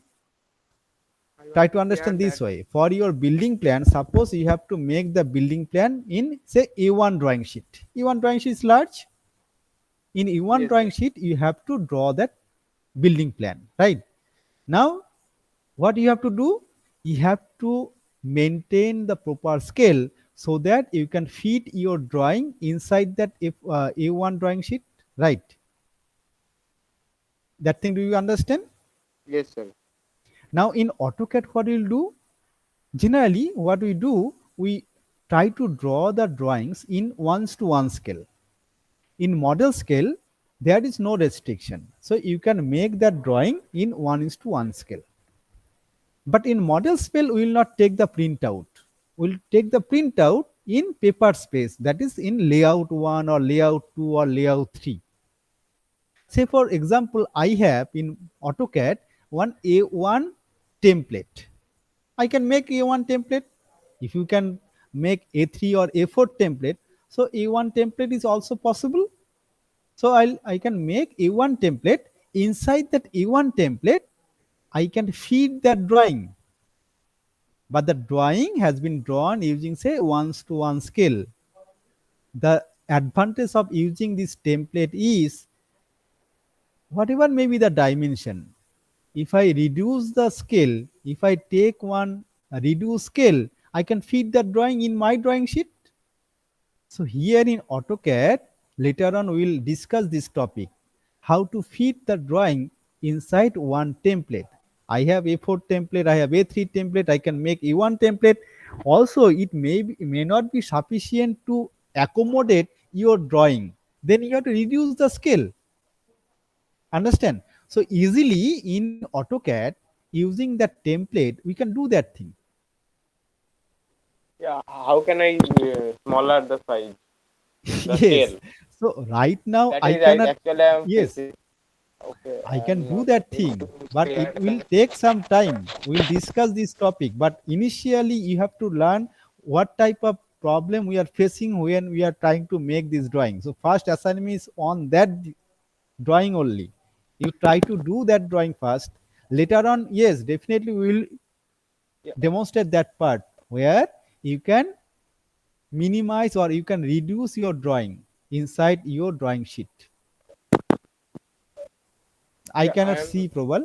try to understand this way. For your building plan, suppose you have to make the building plan in, say, A1 drawing sheet. A1 drawing sheet is large. In A1 drawing sheet, you have to draw that building plan, right? Now, what you have to do? You have to maintain the proper scale so that you can fit your drawing inside that A1 drawing sheet, right? That thing, do you understand? Yes, sir. Now, in AutoCAD, what we'll do? Generally, what we do, we try to draw the drawings in 1:1 scale. In model scale, there is no restriction. So you can make that drawing in 1:1 scale. But in model scale, we will not take the printout. We'll take the printout in paper space, that is in layout 1 or layout 2 or layout 3. Say for example, I have in AutoCAD one A1 template. I can make A1 template. If you can make A3 or A4 template, so A1 template is also possible. So I can make A1 template. Inside that A1 template, I can feed that drawing. But the drawing has been drawn using say 1:1 scale. The advantage of using this template is whatever may be the dimension, if I reduce the scale, if I take one reduce scale, I can feed that drawing in my drawing sheet. So here in AutoCAD, later on we will discuss this topic, how to feed the drawing inside one template. I have A4 template, I have A3 template, I can make A1 template. Also, it may not be sufficient to accommodate your drawing. Then you have to reduce the scale. Understand? So easily in AutoCAD, using that template, we can do that thing. Yeah, how can I smaller the size? The Yes. scale. So right now That I is cannot. actually I'm Yes, facing. Okay. I can I'm do not that able thing, to but share it will that. take some time. We'll discuss this topic, but initially you have to learn what type of problem we are facing when we are trying to make this drawing. So first assignment is on that drawing only. You try to do that drawing first. Later on, yes, definitely we will Yeah. demonstrate that part where you can minimize or you can reduce your drawing inside your drawing sheet. I Yeah, cannot I am. see, Probal.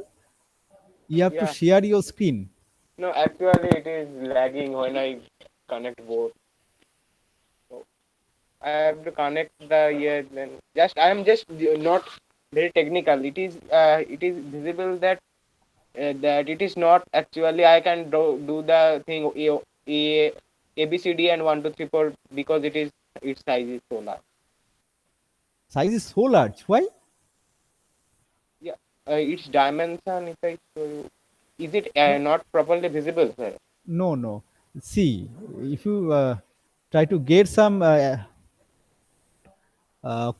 You have to Yeah. share your screen. No, actually it is lagging when I connect both. So I have to connect the then just I am just not very technical. It is visible that that it is not actually I can do the thing A B C D and 1 2 3 4 because its size is so large. Size is so large. Why? Yeah, its dimension. If I show you, is it not properly visible, sir? No, no. See, if you try to get some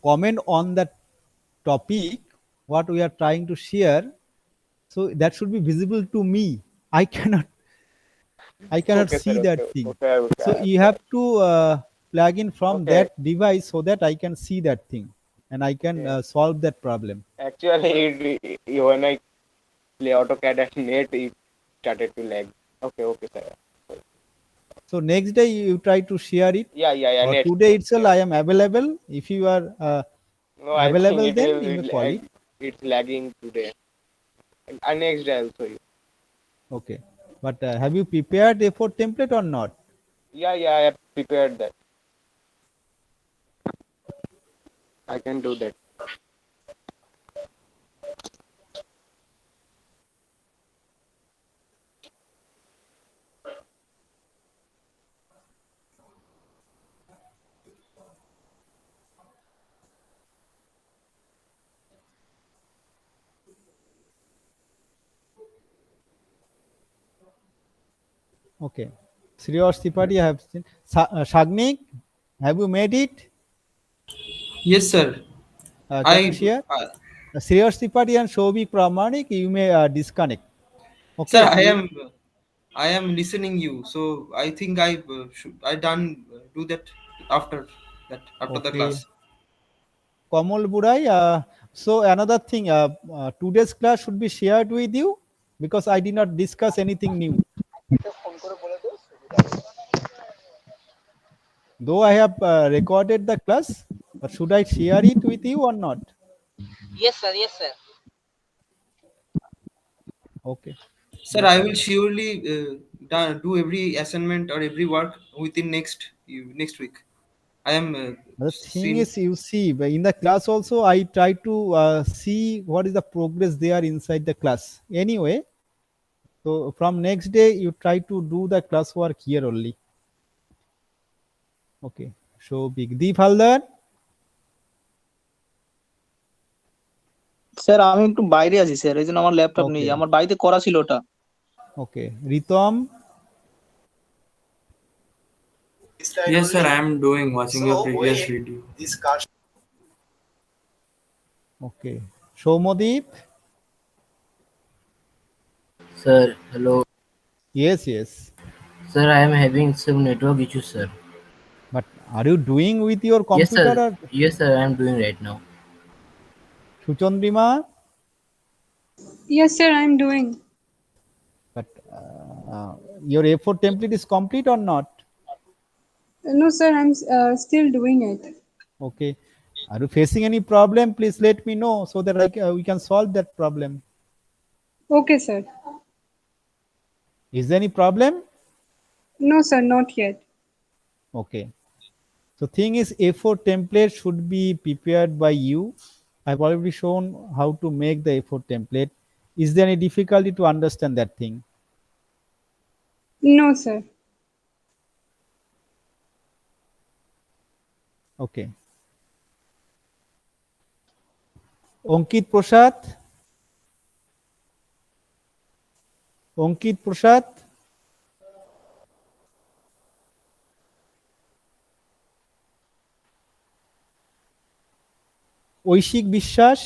comment on that topic, what we are trying to share, so that should be visible to me. I cannot. I cannot Okay, sir. see that Okay, thing. okay, So okay. you have to plug in from Okay. that device so that I can see that thing and I can Yeah. solve that problem. Actually, when I play AutoCAD at net, it started to lag. Okay, okay, sir. So next day you try to share it, Yeah. or Net. today itself I am available. If you are No, I think available, it then will. you may call it. It's lagging today. And next day I'll show you. Okay. But have you prepared A4 template or not? Yeah, I have prepared that. I can do that. Okay. Shreyas Tripathi, I have seen. Shagnik, have you made it? Yes, sir. Can you I, share? uh, Shreyas Tripathi and Shobik Pramanik, you may disconnect. sir, Okay. I am listening you. So I think I done do that after after the Okay. class. Kamal Burai, so another thing, today's class should be shared with you because I did not discuss anything new. Though I have recorded the class, but should I share it with you or not? Yes, sir. Yes, sir. Okay. Sir, I will surely do every assignment or every work within next week. I am The thing seen. is, you see, in the class also, I try to see what is the progress there inside the class. Anyway, so from next day, you try to do the class work here only. Okay. So, Big Deep Haldar. Sir আমি একটু বাইরে আছি sir, এই জন্য আমার laptop নেই, Okay. আমার বাড়িতে করা ছিল ওটা। Okay. Ritom. Yes, sir, I am doing watching your previous video. Okay. Shomodip. Sir, hello. Yes, yes. Sir, I am having some network issues, sir. But are you doing with your Yes, computer sir. or Yes, sir, I am doing right now. Suchandrima? Yes, sir, I'm doing. But your A4 template is complete or not? No, sir, I'm still doing it. Okay. Are you facing any problem? Please let me know so that we can solve that problem. Okay, sir. Is there any problem? No, sir, not yet. Okay. So thing is A4 template should be prepared by you. I've already shown how to make the A4 template. Is there any difficulty to understand that thing? No, sir. Okay. Ankit Prasad. Ankit Prasad. ঐশিক বিশ্বাস,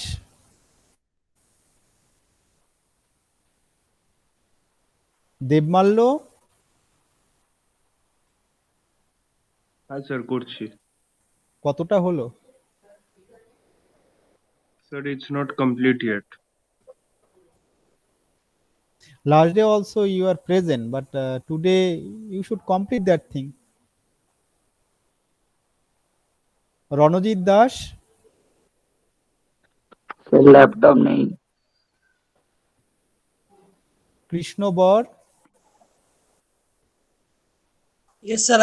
দেবমাল্য, হ্যাঁ sir করছি। কতটা হলো? Sir, it's not complete yet. Last day also you are present, but today you should complete that thing. Ranjit Das, laptop নেই। কৃষ্ণ বর, Yes, sir,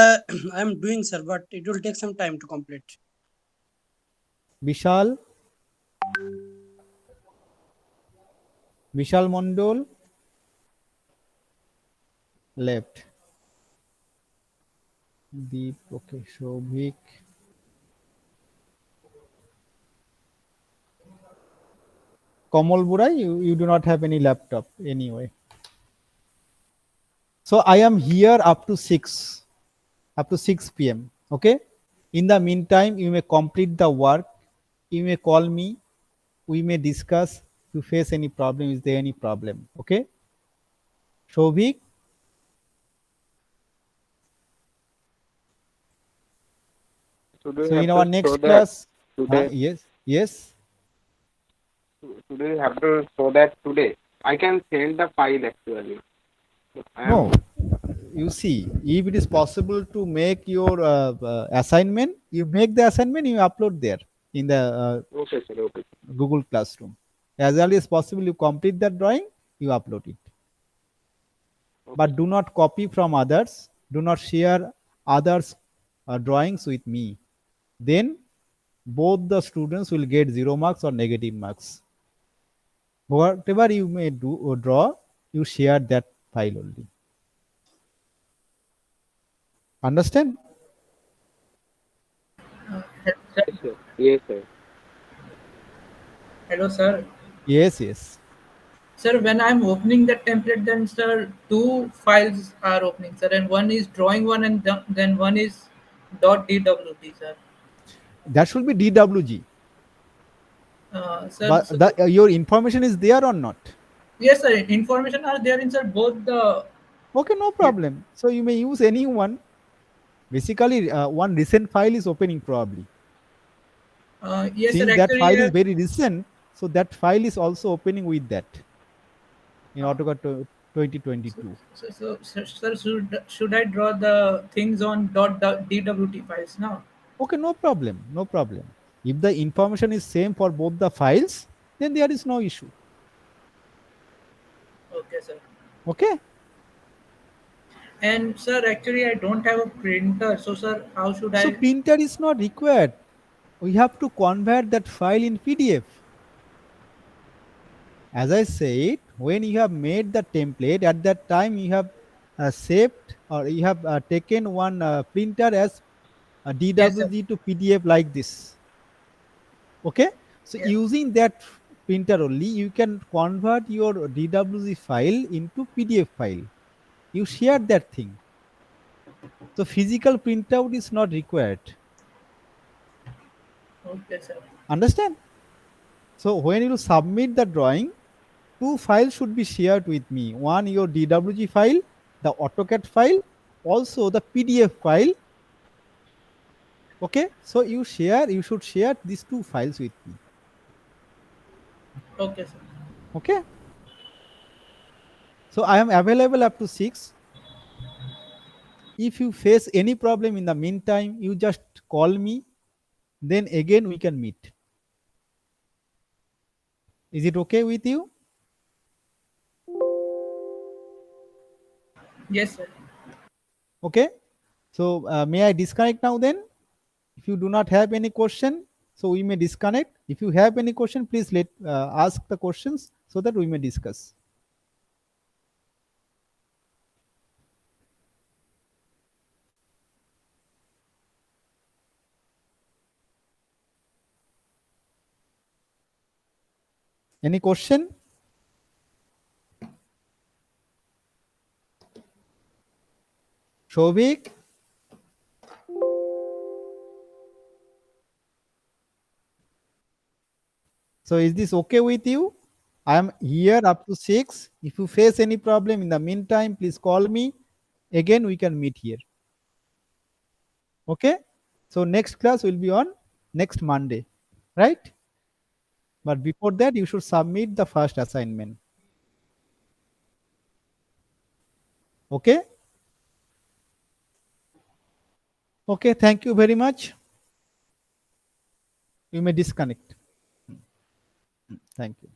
I am doing, sir, but it will take some time to complete. Vishal, Vishal Mondal, left. Deep, okay, Shobhik. Kamal Burai, you do not have any laptop anyway. So I am here up to 6 p.m. Okay. In the meantime, you may complete the work. You may call me. We may discuss. If you face any problem, is there any problem? Okay. Shobhik. So do you So have in to our show next that class, today? yes. Do you have to show that today? I can send the file actually. No, you see, if it is possible to make your assignment, you make the assignment, you upload there in the Okay, sir. Okay. Google Classroom. As early as possible, you complete that drawing, you upload it. Okay. But do not copy from others. Do not share others' drawings with me. Then both the students will get 0 marks or negative marks. Whatever you may do or draw, you share that file only. Understand? Yes, sir. Yes, sir. Hello, sir. Yes. Sir, when I'm opening the template, then sir, two files are opening, sir, and one is drawing one, and then one is .dwd, sir. That should be DWG. Sir, But your information is there or not? yes, sir. Information are there in sir both the. Okay, no problem. So you may use any one. Basically, one recent file is opening probably. Yes, Since sir. that Actually, file is very recent, so that file is also opening with that in AutoCAD 2022. Sir, should I draw the things on .dwt files now? Okay, no problem. If the information is same for both the files, then there is no issue. Okay, sir. Okay. And sir, actually, I don't have a printer. So, sir, how should I? So printer is not required. We have to convert that file in PDF. As I said, when you have made the template, at that time you have saved or you have taken one printer as a DWG to PDF like this. Okay. So using that printer only, you can convert your DWG file into PDF file. You share that thing. So physical printout is not required. Okay, sir. Understand? So when you submit the drawing, 2 files should be shared with me. One, your DWG file, the AutoCAD file, also the PDF file. Okay, so you should share these 2 files with me. Okay, sir. Okay. So I am available up to 6. If you face any problem in the meantime, you just call me. Then again we can meet. Is it okay with you? Yes, sir. Okay. So may I disconnect now then? If you do not have any question, so we may disconnect. If you have any question, please ask the questions so that we may discuss. Any question? Shobik? So is this okay with you? I am here up to 6. If you face any problem in the meantime, please call me. Again, we can meet here. Okay? So next class will be on next Monday, right? But before that, you should submit the first assignment. Okay? Okay, thank you very much. You may disconnect. Thank you.